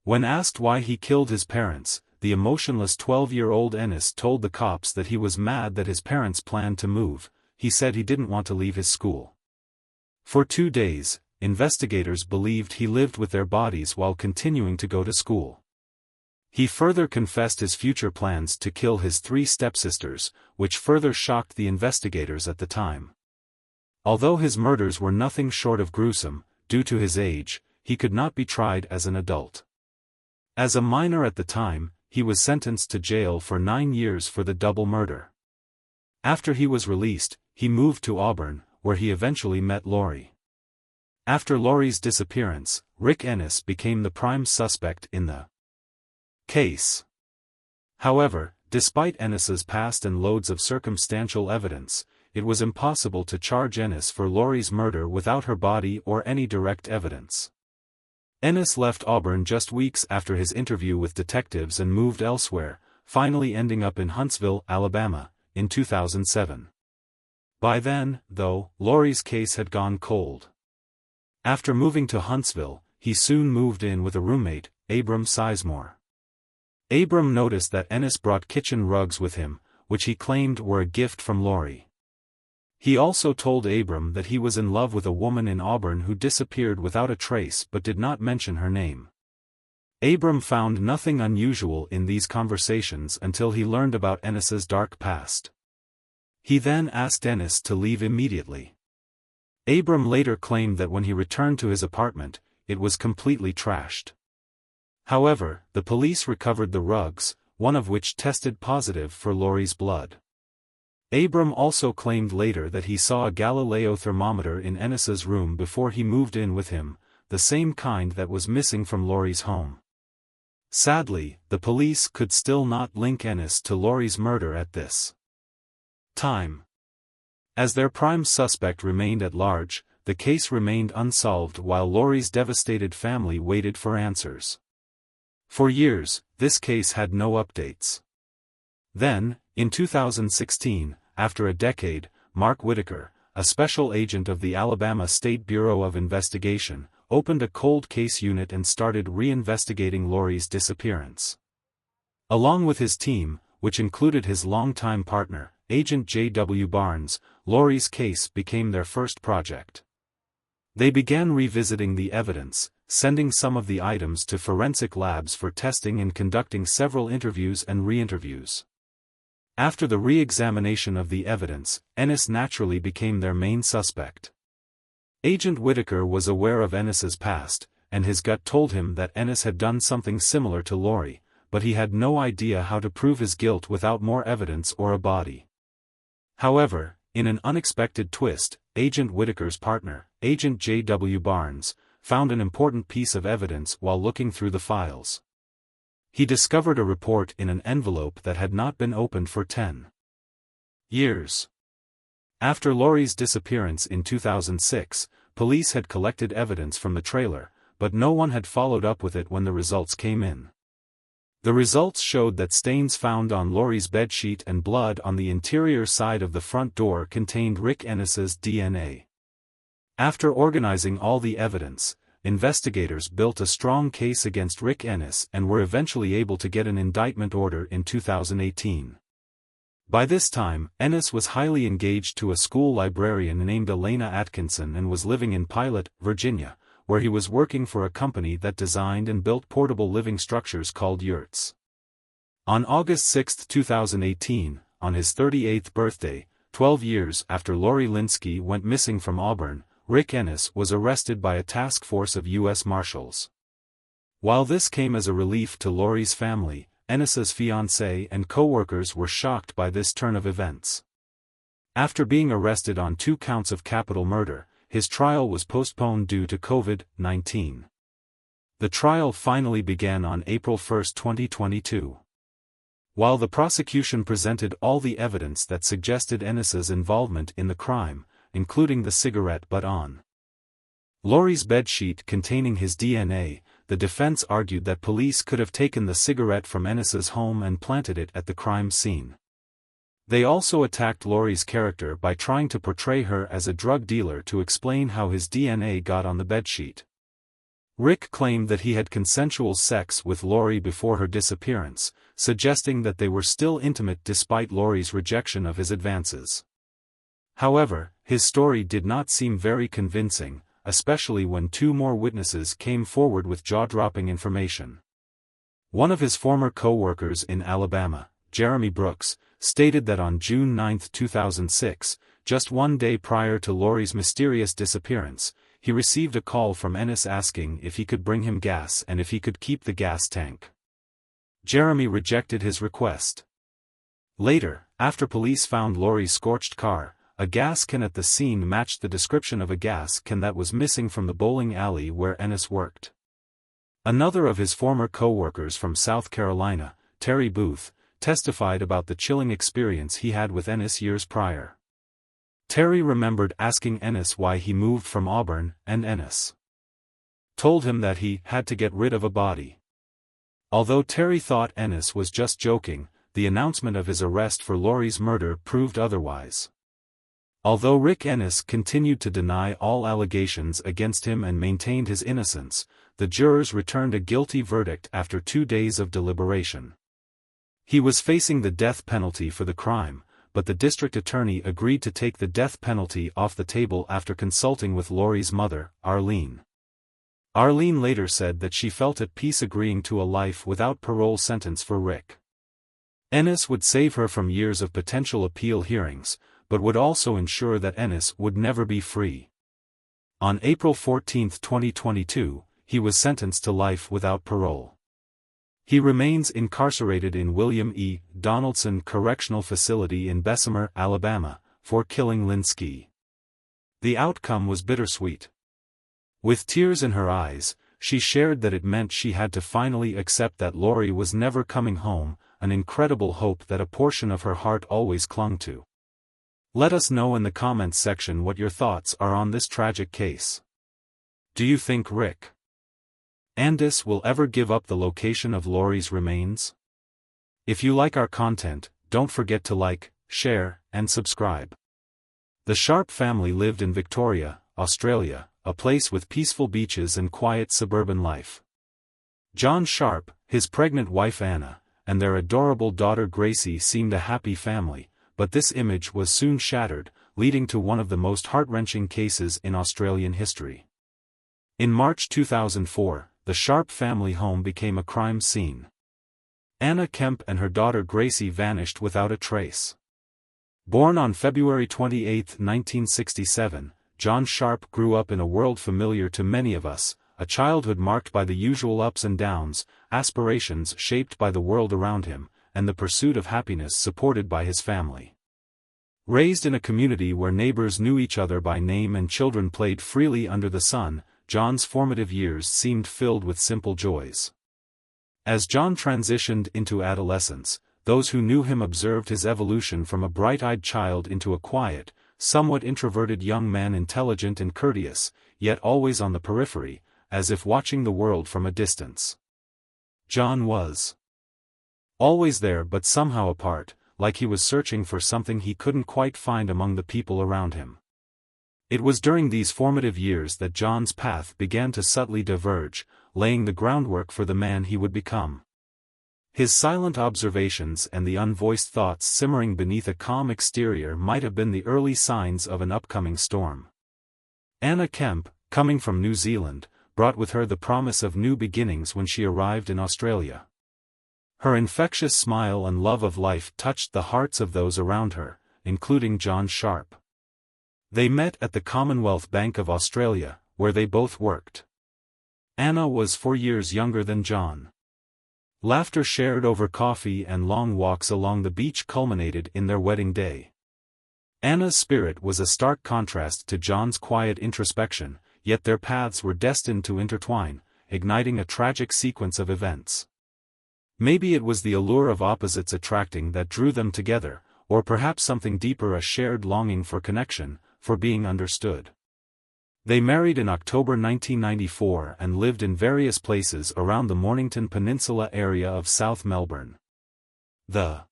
When asked why he killed his parents, the emotionless 12-year-old Ennis told the cops that he was mad that his parents planned to move. He said he didn't want to leave his school. For 2 days, investigators believed he lived with their bodies while continuing to go to school. He further confessed his future plans to kill his 3 stepsisters, which further shocked the investigators at the time. Although his murders were nothing short of gruesome, due to his age, he could not be tried as an adult. As a minor at the time, he was sentenced to jail for 9 years for the double murder. After he was released, he moved to Auburn, where he eventually met Lori. After Lori's disappearance, Rick Ennis became the prime suspect in the case. However, despite Ennis's past and loads of circumstantial evidence, it was impossible to charge Ennis for Lori's murder without her body or any direct evidence. Ennis left Auburn just weeks after his interview with detectives and moved elsewhere, finally ending up in Huntsville, Alabama, in 2007. By then, though, Lori's case had gone cold. After moving to Huntsville, he soon moved in with a roommate, Abram Sizemore. Abram noticed that Ennis brought kitchen rugs with him, which he claimed were a gift from Lori. He also told Abram that he was in love with a woman in Auburn who disappeared without a trace but did not mention her name. Abram found nothing unusual in these conversations until he learned about Ennis's dark past. He then asked Ennis to leave immediately. Abram later claimed that when he returned to his apartment, it was completely trashed. However, the police recovered the rugs, one of which tested positive for Lori's blood. Abram also claimed later that he saw a Galileo thermometer in Ennis's room before he moved in with him, the same kind that was missing from Lori's home. Sadly, the police could still not link Ennis to Lori's murder at this time. As their prime suspect remained at large, the case remained unsolved while Lori's devastated family waited for answers. For years, this case had no updates. Then, in 2016, after a decade, Mark Whitaker, a special agent of the Alabama State Bureau of Investigation, opened a cold case unit and started reinvestigating Lori's disappearance. Along with his team, which included his longtime partner, Agent J.W. Barnes, Lori's case became their first project. They began revisiting the evidence, sending some of the items to forensic labs for testing and conducting several interviews and re-interviews. After the re-examination of the evidence, Ennis naturally became their main suspect. Agent Whitaker was aware of Ennis's past, and his gut told him that Ennis had done something similar to Lori, but he had no idea how to prove his guilt without more evidence or a body. However, in an unexpected twist, Agent Whitaker's partner, Agent J.W. Barnes, found an important piece of evidence while looking through the files. He discovered a report in an envelope that had not been opened for 10 years. After Lori's disappearance in 2006, police had collected evidence from the trailer, but no one had followed up with it when the results came in. The results showed that stains found on Lori's bedsheet and blood on the interior side of the front door contained Rick Ennis's DNA. After organizing all the evidence, investigators built a strong case against Rick Ennis and were eventually able to get an indictment order in 2018. By this time, Ennis was highly engaged to a school librarian named Elena Atkinson and was living in Pilot, Virginia, where he was working for a company that designed and built portable living structures called yurts. On August 6, 2018, on his 38th birthday, 12 years after Lori Linsky went missing from Auburn, Rick Ennis was arrested by a task force of U.S. Marshals. While this came as a relief to Lori's family, Ennis's fiancée and co-workers were shocked by this turn of events. After being arrested on 2 counts of capital murder, his trial was postponed due to COVID-19. The trial finally began on April 1, 2022. While the prosecution presented all the evidence that suggested Ennis's involvement in the crime, including the cigarette butt on Lori's bedsheet containing his DNA, the defense argued that police could have taken the cigarette from Ennis's home and planted it at the crime scene. They also attacked Lori's character by trying to portray her as a drug dealer to explain how his DNA got on the bedsheet. Rick claimed that he had consensual sex with Lori before her disappearance, suggesting that they were still intimate despite Lori's rejection of his advances. However, his story did not seem very convincing, especially when 2 more witnesses came forward with jaw-dropping information. One of his former co-workers in Alabama, Jeremy Brooks, stated that on June 9, 2006, just 1 day prior to Lori's mysterious disappearance, he received a call from Ennis asking if he could bring him gas and if he could keep the gas tank. Jeremy rejected his request. Later, after police found Lori's scorched car, a gas can at the scene matched the description of a gas can that was missing from the bowling alley where Ennis worked. Another of his former co-workers from South Carolina, Terry Booth, testified about the chilling experience he had with Ennis years prior. Terry remembered asking Ennis why he moved from Auburn, and Ennis told him that he had to get rid of a body. Although Terry thought Ennis was just joking, the announcement of his arrest for Lori's murder proved otherwise. Although Rick Ennis continued to deny all allegations against him and maintained his innocence, the jurors returned a guilty verdict after 2 days of deliberation. He was facing the death penalty for the crime, but the district attorney agreed to take the death penalty off the table after consulting with Lori's mother, Arlene. Arlene later said that she felt at peace agreeing to a life without parole sentence for Rick. Ennis would save her from years of potential appeal hearings, but would also ensure that Ennis would never be free. On April 14, 2022, he was sentenced to life without parole. He remains incarcerated in William E. Donaldson Correctional Facility in Bessemer, Alabama, for killing Linsky. The outcome was bittersweet. With tears in her eyes, she shared that it meant she had to finally accept that Lori was never coming home, an incredible hope that a portion of her heart always clung to. Let us know in the comments section what your thoughts are on this tragic case. Do you think Rick Andis will ever give up the location of Lori's remains? If you like our content, don't forget to like, share, and subscribe. The Sharp family lived in Victoria, Australia, a place with peaceful beaches and quiet suburban life. John Sharp, his pregnant wife Anna, and their adorable daughter Gracie seemed a happy family, but this image was soon shattered, leading to one of the most heart-wrenching cases in Australian history. In March 2004, the Sharp family home became a crime scene. Anna Kemp and her daughter Gracie vanished without a trace. Born on February 28, 1967, John Sharp grew up in a world familiar to many of us, a childhood marked by the usual ups and downs, aspirations shaped by the world around him, and the pursuit of happiness supported by his family. Raised in a community where neighbors knew each other by name and children played freely under the sun, John's formative years seemed filled with simple joys. As John transitioned into adolescence, those who knew him observed his evolution from a bright-eyed child into a quiet, somewhat introverted young man, intelligent and courteous, yet always on the periphery, as if watching the world from a distance. John was always there but somehow apart, like he was searching for something he couldn't quite find among the people around him. It was during these formative years that John's path began to subtly diverge, laying the groundwork for the man he would become. His silent observations and the unvoiced thoughts simmering beneath a calm exterior might have been the early signs of an upcoming storm. Anna Kemp, coming from New Zealand, brought with her the promise of new beginnings when she arrived in Australia. Her infectious smile and love of life touched the hearts of those around her, including John Sharp. They met at the Commonwealth Bank of Australia, where they both worked. Anna was 4 years younger than John. Laughter shared over coffee and long walks along the beach culminated in their wedding day. Anna's spirit was a stark contrast to John's quiet introspection, yet their paths were destined to intertwine, igniting a tragic sequence of events. Maybe it was the allure of opposites attracting that drew them together, or perhaps something deeper, a shared longing for connection, for being understood. They married in October 1994 and lived in various places around the Mornington Peninsula area of South Melbourne. The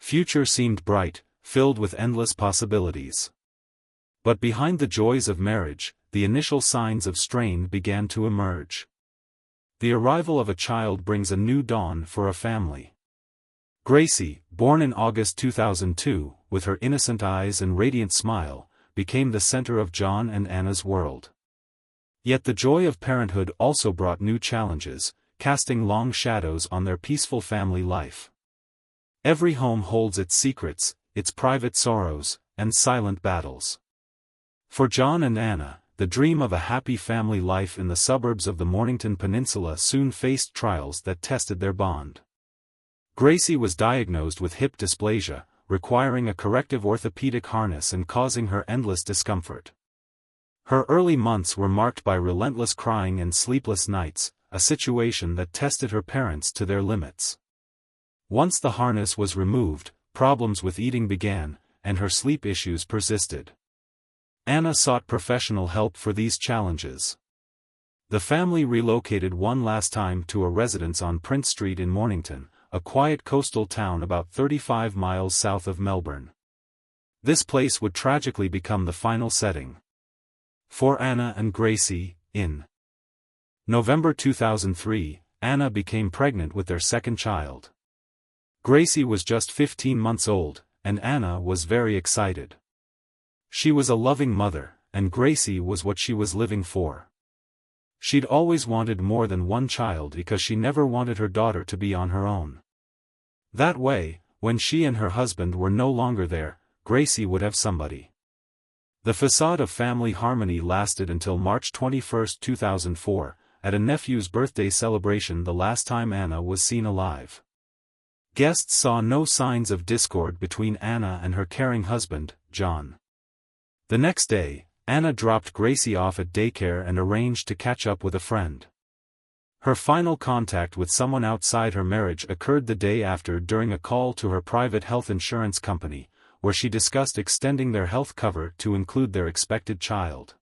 future seemed bright, filled with endless possibilities. But behind the joys of marriage, the initial signs of strain began to emerge. The arrival of a child brings a new dawn for a family. Gracie, born in August 2002, with her innocent eyes and radiant smile, became the center of John and Anna's world. Yet the joy of parenthood also brought new challenges, casting long shadows on their peaceful family life. Every home holds its secrets, its private sorrows, and silent battles. For John and Anna, the dream of a happy family life in the suburbs of the Mornington Peninsula soon faced trials that tested their bond. Gracie was diagnosed with hip dysplasia, requiring a corrective orthopedic harness and causing her endless discomfort. Her early months were marked by relentless crying and sleepless nights, a situation that tested her parents to their limits. Once the harness was removed, problems with eating began, and her sleep issues persisted. Anna sought professional help for these challenges. The family relocated one last time to a residence on Prince Street in Mornington, a quiet coastal town about 35 miles south of Melbourne. This place would tragically become the final setting for Anna and Gracie. In November 2003, Anna became pregnant with their second child. Gracie was just 15 months old, and Anna was very excited. She was a loving mother, and Gracie was what she was living for. She'd always wanted more than one child because she never wanted her daughter to be on her own. That way, when she and her husband were no longer there, Gracie would have somebody. The facade of family harmony lasted until March 21, 2004, at a nephew's birthday celebration the last time Anna was seen alive. Guests saw no signs of discord between Anna and her caring husband, John. The next day, Anna dropped Gracie off at daycare and arranged to catch up with a friend. Her final contact with someone outside her marriage occurred the day after during a call to her private health insurance company, where she discussed extending their health cover to include their expected child.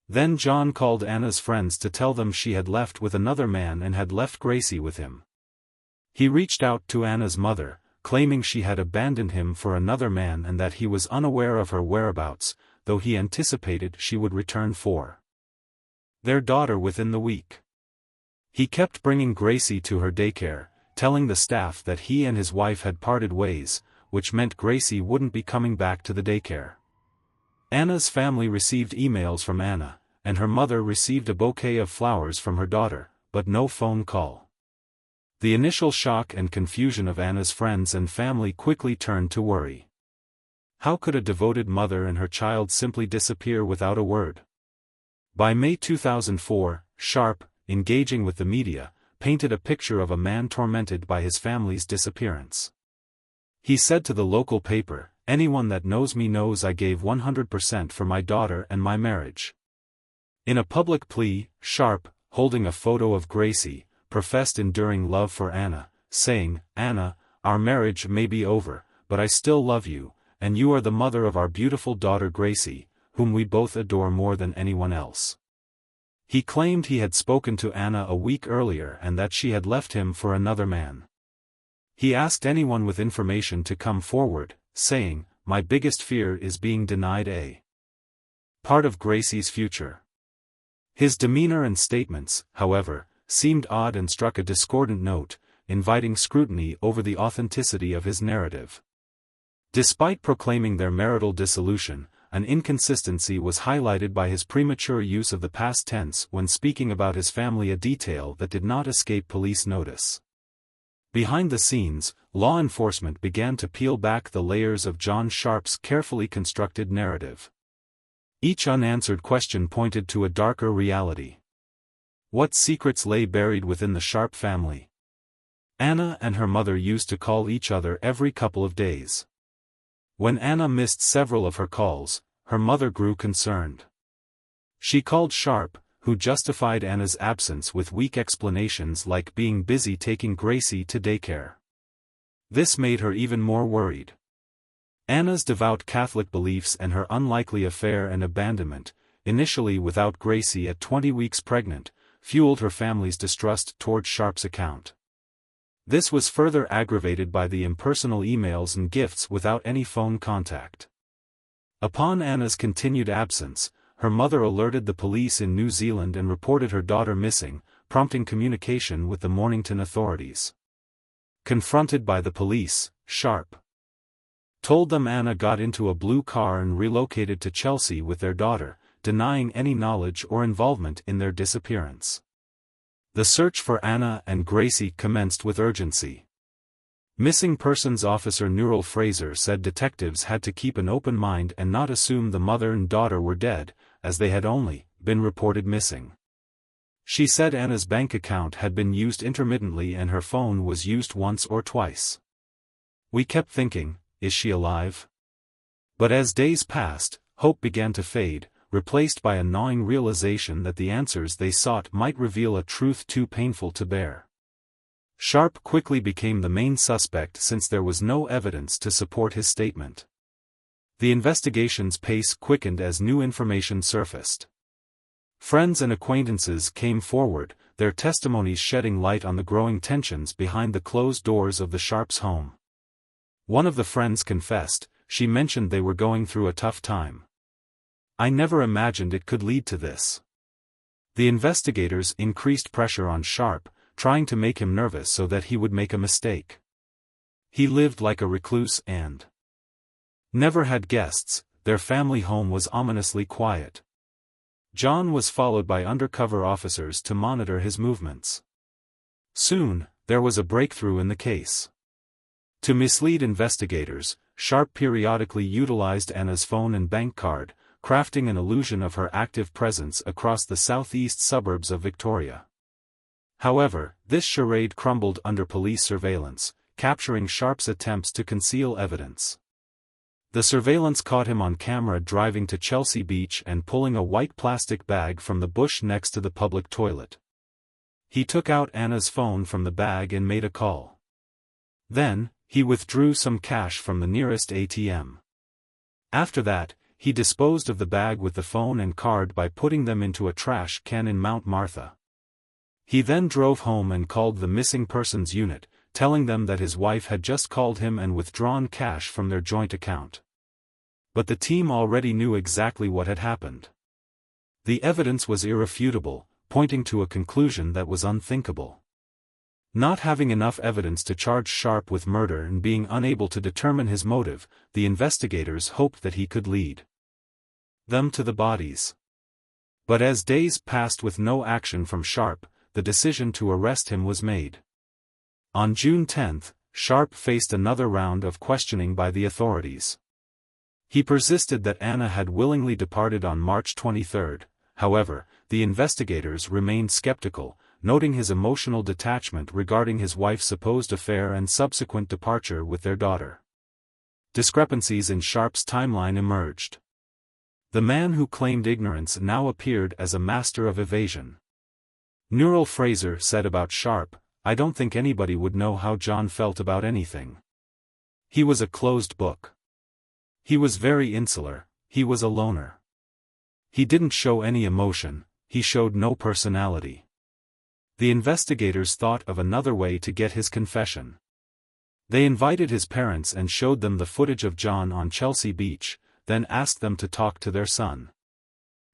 Then John called Anna's friends to tell them she had left with another man and had left Gracie with him. He reached out to Anna's mother, claiming she had abandoned him for another man and that he was unaware of her whereabouts, though he anticipated she would return for their daughter within the week. He kept bringing Gracie to her daycare, telling the staff that he and his wife had parted ways, which meant Gracie wouldn't be coming back to the daycare. Anna's family received emails from Anna, and her mother received a bouquet of flowers from her daughter, but no phone call. The initial shock and confusion of Anna's friends and family quickly turned to worry. How could a devoted mother and her child simply disappear without a word? By May 2004, Sharp, engaging with the media, painted a picture of a man tormented by his family's disappearance. He said to the local paper, "Anyone that knows me knows I gave 100% for my daughter and my marriage." In a public plea, Sharp, holding a photo of Gracie, professed enduring love for Anna, saying, "Anna, our marriage may be over, but I still love you, and you are the mother of our beautiful daughter Gracie, whom we both adore more than anyone else." He claimed he had spoken to Anna a week earlier and that she had left him for another man. He asked anyone with information to come forward, saying, "My biggest fear is being denied a part of Gracie's future." His demeanor and statements, however, seemed odd and struck a discordant note, inviting scrutiny over the authenticity of his narrative. Despite proclaiming their marital dissolution, an inconsistency was highlighted by his premature use of the past tense when speaking about his family, a detail that did not escape police notice. Behind the scenes, law enforcement began to peel back the layers of John Sharp's carefully constructed narrative. Each unanswered question pointed to a darker reality. What secrets lay buried within the Sharp family? Anna and her mother used to call each other every couple of days. When Anna missed several of her calls, her mother grew concerned. She called Sharp, who justified Anna's absence with weak explanations like being busy taking Gracie to daycare. This made her even more worried. Anna's devout Catholic beliefs and her unlikely affair and abandonment, initially without Gracie at 20 weeks pregnant, fueled her family's distrust toward Sharp's account. This was further aggravated by the impersonal emails and gifts without any phone contact. Upon Anna's continued absence, her mother alerted the police in New Zealand and reported her daughter missing, prompting communication with the Mornington authorities. Confronted by the police, Sharp told them Anna got into a blue car and relocated to Chelsea with their daughter, denying any knowledge or involvement in their disappearance. The search for Anna and Gracie commenced with urgency. Missing Persons Officer Neural Fraser said detectives had to keep an open mind and not assume the mother and daughter were dead, as they had only been reported missing. She said Anna's bank account had been used intermittently and her phone was used once or twice. "We kept thinking, is she alive?" But as days passed, hope began to fade, replaced by a gnawing realization that the answers they sought might reveal a truth too painful to bear. Sharp quickly became the main suspect since there was no evidence to support his statement. The investigation's pace quickened as new information surfaced. Friends and acquaintances came forward, their testimonies shedding light on the growing tensions behind the closed doors of the Sharps' home. One of the friends confessed, she mentioned they were going through a tough time. "I never imagined it could lead to this." The investigators increased pressure on Sharp, trying to make him nervous so that he would make a mistake. He lived like a recluse and never had guests. Their family home was ominously quiet. John was followed by undercover officers to monitor his movements. Soon, there was a breakthrough in the case. To mislead investigators, Sharp periodically utilized Anna's phone and bank card, crafting an illusion of her active presence across the southeast suburbs of Victoria. However, this charade crumbled under police surveillance, capturing Sharp's attempts to conceal evidence. The surveillance caught him on camera driving to Chelsea Beach and pulling a white plastic bag from the bush next to the public toilet. He took out Anna's phone from the bag and made a call. Then, he withdrew some cash from the nearest ATM. After that, he disposed of the bag with the phone and card by putting them into a trash can in Mount Martha. He then drove home and called the missing persons unit, telling them that his wife had just called him and withdrawn cash from their joint account. But the team already knew exactly what had happened. The evidence was irrefutable, pointing to a conclusion that was unthinkable. Not having enough evidence to charge Sharp with murder and being unable to determine his motive, the investigators hoped that he could lead them to the bodies. But as days passed with no action from Sharp, the decision to arrest him was made. On June 10, Sharp faced another round of questioning by the authorities. He persisted that Anna had willingly departed on March 23. However, the investigators remained skeptical, noting his emotional detachment regarding his wife's supposed affair and subsequent departure with their daughter. Discrepancies in Sharp's timeline emerged. The man who claimed ignorance now appeared as a master of evasion. Neural Fraser said about Sharp, "I don't think anybody would know how John felt about anything. He was a closed book. He was very insular, he was a loner. He didn't show any emotion, he showed no personality." The investigators thought of another way to get his confession. They invited his parents and showed them the footage of John on Chelsea Beach, then asked them to talk to their son.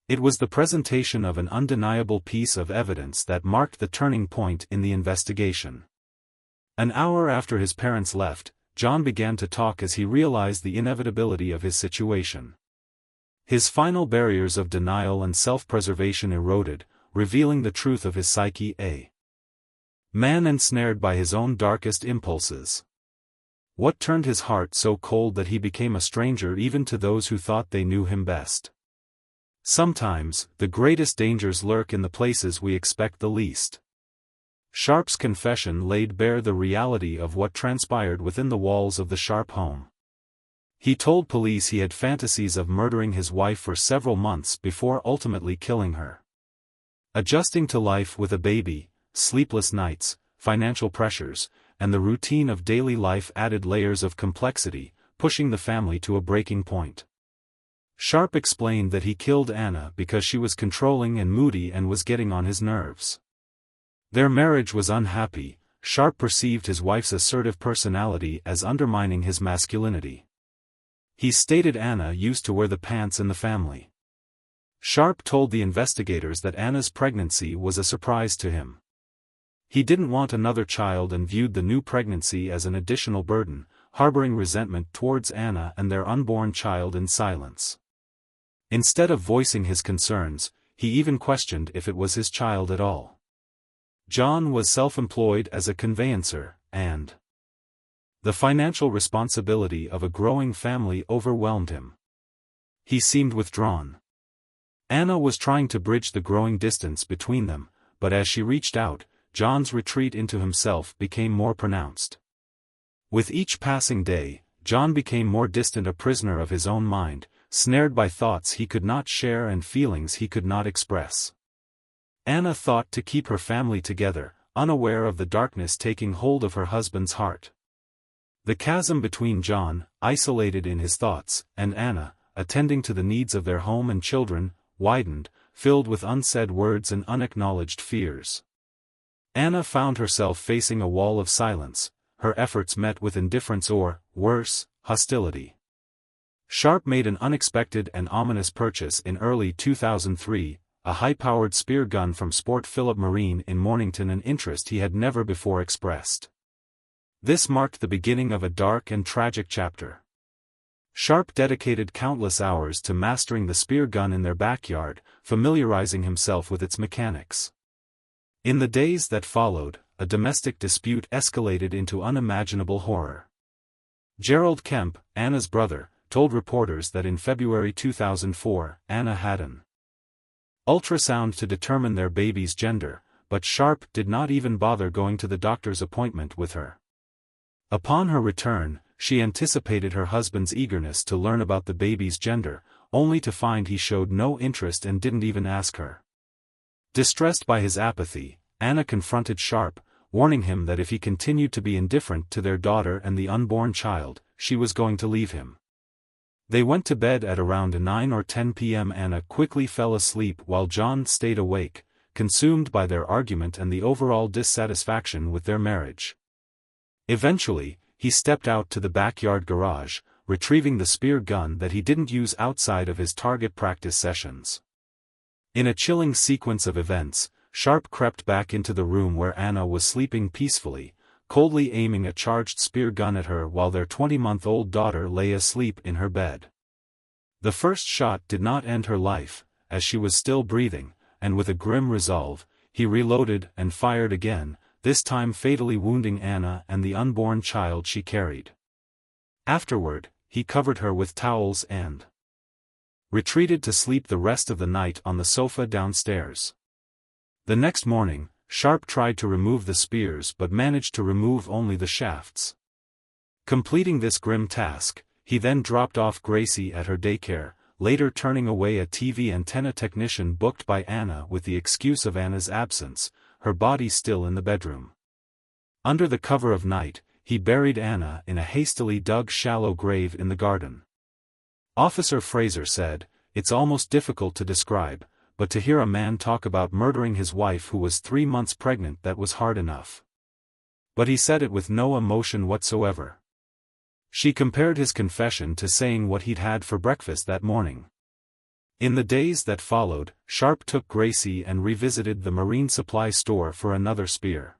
It was the presentation of an undeniable piece of evidence that marked the turning point in the investigation. An hour after his parents left, John began to talk as he realized the inevitability of his situation. His final barriers of denial and self-preservation eroded, revealing the truth of his psyche, a man ensnared by his own darkest impulses. What turned his heart so cold that he became a stranger even to those who thought they knew him best? Sometimes, the greatest dangers lurk in the places we expect the least. Sharp's confession laid bare the reality of what transpired within the walls of the Sharp home. He told police he had fantasies of murdering his wife for several months before ultimately killing her. Adjusting to life with a baby, sleepless nights, financial pressures, and the routine of daily life added layers of complexity, pushing the family to a breaking point. Sharp explained that he killed Anna because she was controlling and moody and was getting on his nerves. Their marriage was unhappy. Sharp perceived his wife's assertive personality as undermining his masculinity. He stated Anna used to wear the pants in the family. Sharp told the investigators that Anna's pregnancy was a surprise to him. He didn't want another child and viewed the new pregnancy as an additional burden, harboring resentment towards Anna and their unborn child in silence. Instead of voicing his concerns, he even questioned if it was his child at all. John was self-employed as a conveyancer, and the financial responsibility of a growing family overwhelmed him. He seemed withdrawn. Anna was trying to bridge the growing distance between them, but as she reached out, John's retreat into himself became more pronounced. With each passing day, John became more distant, a prisoner of his own mind, snared by thoughts he could not share and feelings he could not express. Anna thought to keep her family together, unaware of the darkness taking hold of her husband's heart. The chasm between John, isolated in his thoughts, and Anna, attending to the needs of their home and children, widened, filled with unsaid words and unacknowledged fears. Anna found herself facing a wall of silence, her efforts met with indifference or, worse, hostility. Sharp made an unexpected and ominous purchase in early 2003, a high-powered spear gun from Sport Philip Marine in Mornington, an interest he had never before expressed. This marked the beginning of a dark and tragic chapter. Sharp dedicated countless hours to mastering the spear gun in their backyard, familiarizing himself with its mechanics. In the days that followed, a domestic dispute escalated into unimaginable horror. Gerald Kemp, Anna's brother, told reporters that in February 2004, Anna had an ultrasound to determine their baby's gender, but Sharp did not even bother going to the doctor's appointment with her. Upon her return, she anticipated her husband's eagerness to learn about the baby's gender, only to find he showed no interest and didn't even ask her. Distressed by his apathy, Anna confronted Sharp, warning him that if he continued to be indifferent to their daughter and the unborn child, she was going to leave him. They went to bed at around 9 or 10 p.m. Anna quickly fell asleep while John stayed awake, consumed by their argument and the overall dissatisfaction with their marriage. Eventually, he stepped out to the backyard garage, retrieving the spear gun that he didn't use outside of his target practice sessions. In a chilling sequence of events, Sharp crept back into the room where Anna was sleeping peacefully, coldly aiming a charged spear gun at her while their 20-month-old daughter lay asleep in her bed. The first shot did not end her life, as she was still breathing, and with a grim resolve, he reloaded and fired again, this time fatally wounding Anna and the unborn child she carried. Afterward, he covered her with towels and retreated to sleep the rest of the night on the sofa downstairs. The next morning, Sharp tried to remove the spears but managed to remove only the shafts. Completing this grim task, he then dropped off Gracie at her daycare, later turning away a TV antenna technician booked by Anna with the excuse of Anna's absence, her body still in the bedroom. Under the cover of night, he buried Anna in a hastily dug shallow grave in the garden. Officer Fraser said, "It's almost difficult to describe, but to hear a man talk about murdering his wife who was 3 months pregnant, that was hard enough." But he said it with no emotion whatsoever. She compared his confession to saying what he'd had for breakfast that morning. In the days that followed, Sharp took Gracie and revisited the marine supply store for another spear.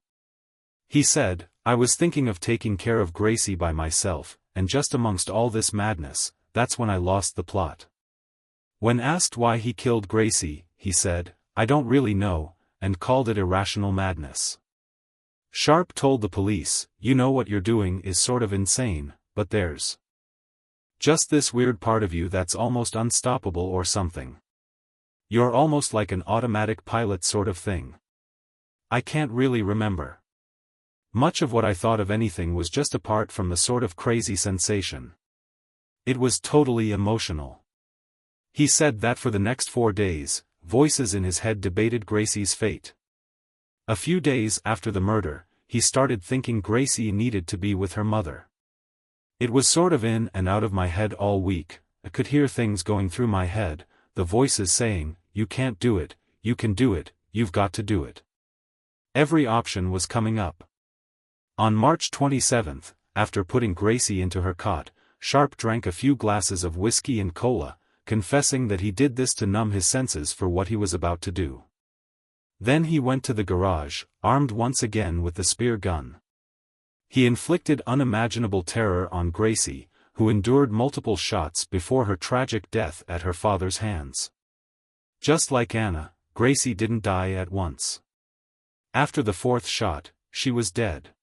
He said, "I was thinking of taking care of Gracie by myself, and just amongst all this madness, that's when I lost the plot." When asked why he killed Gracie, he said, "I don't really know," and called it irrational madness. Sharp told the police, "You know what you're doing is sort of insane, but there's just this weird part of you that's almost unstoppable or something. You're almost like an automatic pilot sort of thing. I can't really remember. Much of what I thought of anything was just apart from the sort of crazy sensation. It was totally emotional." He said that for the next 4 days, voices in his head debated Gracie's fate. A few days after the murder, he started thinking Gracie needed to be with her mother. "It was sort of in and out of my head all week. I could hear things going through my head, the voices saying, 'You can't do it, you can do it, you've got to do it.' Every option was coming up." On March 27, after putting Gracie into her cot, Sharp drank a few glasses of whiskey and cola, confessing that he did this to numb his senses for what he was about to do. Then he went to the garage, armed once again with the spear gun. He inflicted unimaginable terror on Gracie, who endured multiple shots before her tragic death at her father's hands. Just like Anna, Gracie didn't die at once. After the 4th shot, she was dead.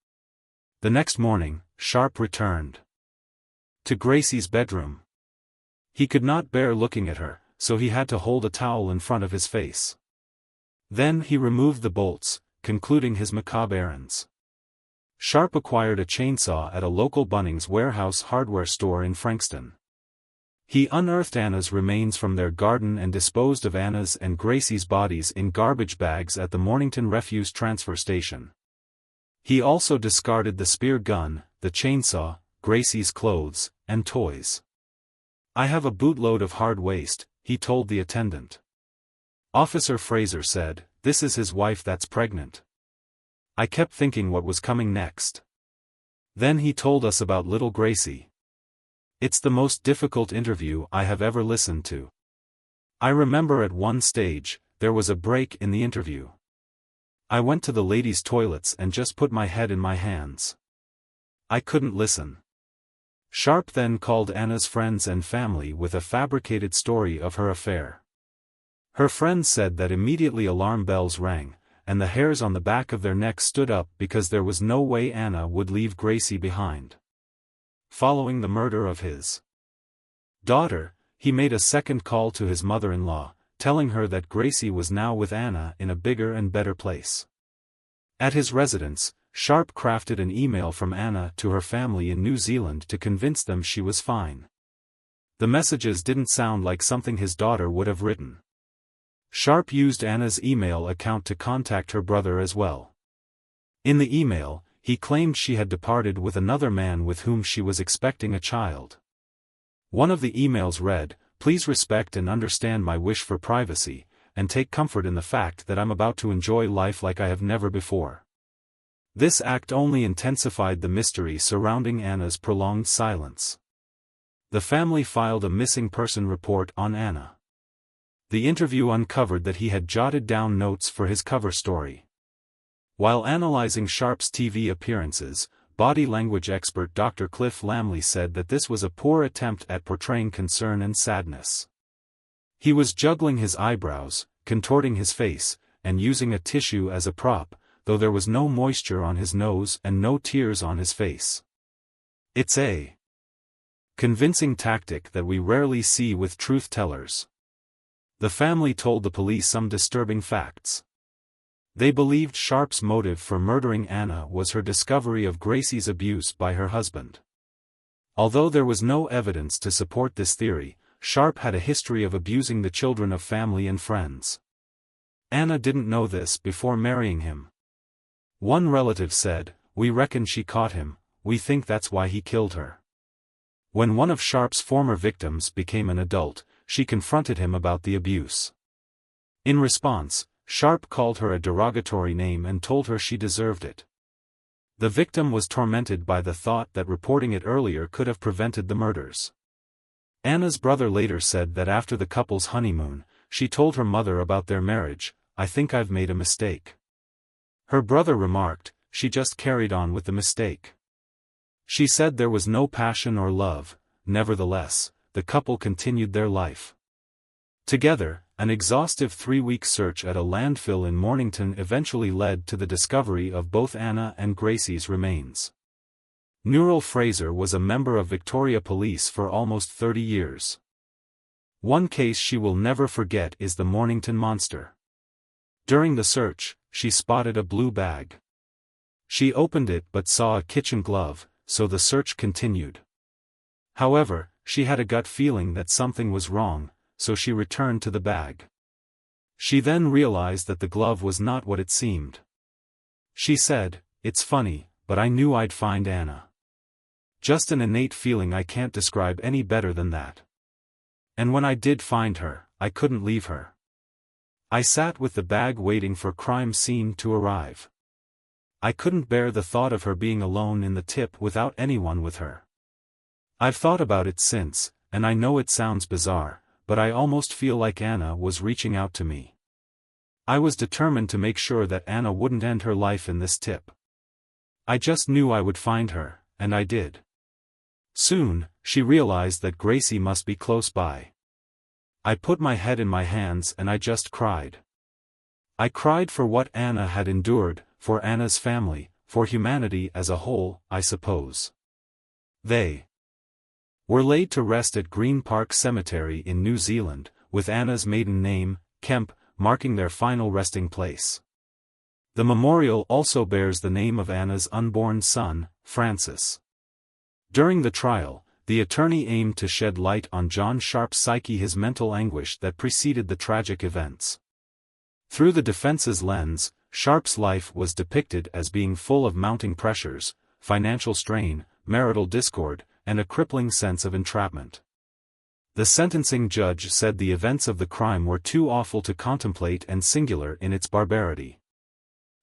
The next morning, Sharp returned to Gracie's bedroom. He could not bear looking at her, so he had to hold a towel in front of his face. Then he removed the bolts, concluding his macabre errands. Sharp acquired a chainsaw at a local Bunnings Warehouse hardware store in Frankston. He unearthed Anna's remains from their garden and disposed of Anna's and Gracie's bodies in garbage bags at the Mornington Refuse Transfer Station. He also discarded the spear gun, the chainsaw, Gracie's clothes, and toys. "I have a bootload of hard waste," he told the attendant. Officer Fraser said, "This is his wife that's pregnant. I kept thinking what was coming next." Then he told us about little Gracie. "It's the most difficult interview I have ever listened to. I remember at one stage, there was a break in the interview. I went to the ladies' toilets and just put my head in my hands. I couldn't listen." Sharp then called Anna's friends and family with a fabricated story of her affair. Her friends said that immediately alarm bells rang, and the hairs on the back of their necks stood up because there was no way Anna would leave Gracie behind. Following the murder of his daughter, he made a second call to his mother-in-law, telling her that Gracie was now with Anna in a bigger and better place. At his residence, Sharp crafted an email from Anna to her family in New Zealand to convince them she was fine. The messages didn't sound like something his daughter would have written. Sharp used Anna's email account to contact her brother as well. In the email, he claimed she had departed with another man with whom she was expecting a child. One of the emails read, "Please respect and understand my wish for privacy, and take comfort in the fact that I'm about to enjoy life like I have never before." This act only intensified the mystery surrounding Anna's prolonged silence. The family filed a missing person report on Anna. The interview uncovered that he had jotted down notes for his cover story. While analyzing Sharp's TV appearances, body language expert Dr. Cliff Lamley said that this was a poor attempt at portraying concern and sadness. He was juggling his eyebrows, contorting his face, and using a tissue as a prop, though there was no moisture on his nose and no tears on his face. It's a convincing tactic that we rarely see with truth-tellers. The family told the police some disturbing facts. They believed Sharp's motive for murdering Anna was her discovery of Gracie's abuse by her husband. Although there was no evidence to support this theory, Sharp had a history of abusing the children of family and friends. Anna didn't know this before marrying him. One relative said, "We reckon she caught him, we think that's why he killed her." When one of Sharp's former victims became an adult, she confronted him about the abuse. In response, Sharp called her a derogatory name and told her she deserved it. The victim was tormented by the thought that reporting it earlier could have prevented the murders. Anna's brother later said that after the couple's honeymoon, she told her mother about their marriage, "I think I've made a mistake." Her brother remarked, "She just carried on with the mistake." She said there was no passion or love. Nevertheless, the couple continued their life together. An exhaustive 3-week search at a landfill in Mornington eventually led to the discovery of both Anna and Gracie's remains. Neural Fraser was a member of Victoria Police for almost 30 years. One case she will never forget is the Mornington Monster. During the search, she spotted a blue bag. She opened it but saw a kitchen glove, so the search continued. However, she had a gut feeling that something was wrong, so she returned to the bag. She then realized that the glove was not what it seemed. She said, "It's funny, but I knew I'd find Anna. Just an innate feeling I can't describe any better than that. And when I did find her, I couldn't leave her. I sat with the bag waiting for crime scene to arrive. I couldn't bear the thought of her being alone in the tip without anyone with her. I've thought about it since, and I know it sounds bizarre, but I almost feel like Anna was reaching out to me. I was determined to make sure that Anna wouldn't end her life in this tip. I just knew I would find her, and I did." Soon, she realized that Gracie must be close by. "I put my head in my hands and I just cried. I cried for what Anna had endured, for Anna's family, for humanity as a whole, I suppose." They were laid to rest at Green Park Cemetery in New Zealand, with Anna's maiden name, Kemp, marking their final resting place. The memorial also bears the name of Anna's unborn son, Francis. During the trial, the attorney aimed to shed light on John Sharp's psyche, his mental anguish that preceded the tragic events. Through the defense's lens, Sharp's life was depicted as being full of mounting pressures, financial strain, marital discord, and a crippling sense of entrapment. The sentencing judge said the events of the crime were too awful to contemplate and singular in its barbarity.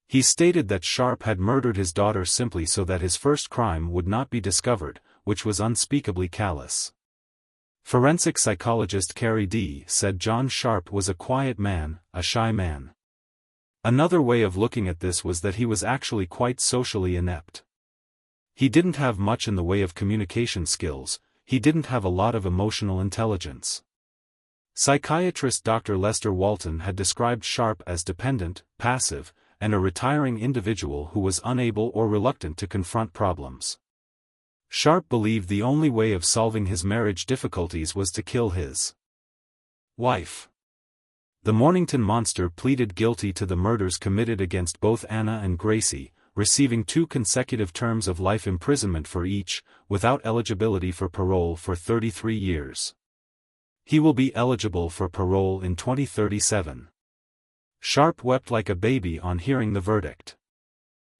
He stated that Sharp had murdered his daughter simply so that his first crime would not be discovered, which was unspeakably callous. Forensic psychologist Carrie D. said John Sharp was a quiet man, a shy man. Another way of looking at this was that he was actually quite socially inept. He didn't have much in the way of communication skills, he didn't have a lot of emotional intelligence. Psychiatrist Dr. Lester Walton had described Sharp as dependent, passive, and a retiring individual who was unable or reluctant to confront problems. Sharp believed the only way of solving his marriage difficulties was to kill his wife. The Mornington monster pleaded guilty to the murders committed against both Anna and Gracie, receiving 2 consecutive terms of life imprisonment for each, without eligibility for parole for 33 years. He will be eligible for parole in 2037. Sharp wept like a baby on hearing the verdict.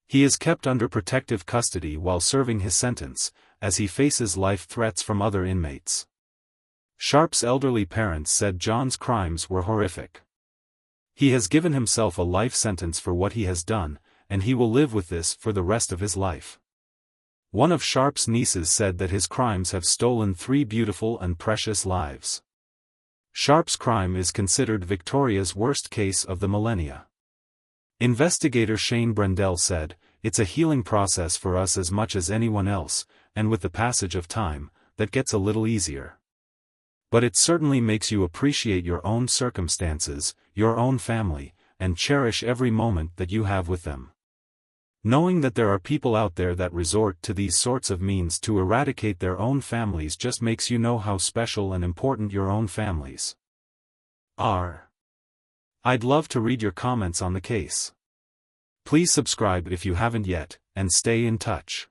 He is kept under protective custody while serving his sentence, as he faces life threats from other inmates. Sharp's elderly parents said John's crimes were horrific. He has given himself a life sentence for what he has done, and he will live with this for the rest of his life. One of Sharp's nieces said that his crimes have stolen 3 beautiful and precious lives. Sharp's crime is considered Victoria's worst case of the millennia. Investigator Shane Brendel said, "It's a healing process for us as much as anyone else, and with the passage of time, that gets a little easier. But it certainly makes you appreciate your own circumstances, your own family, and cherish every moment that you have with them. Knowing that there are people out there that resort to these sorts of means to eradicate their own families just makes you know how special and important your own families are." I'd love to read your comments on the case. Please subscribe if you haven't yet, and stay in touch.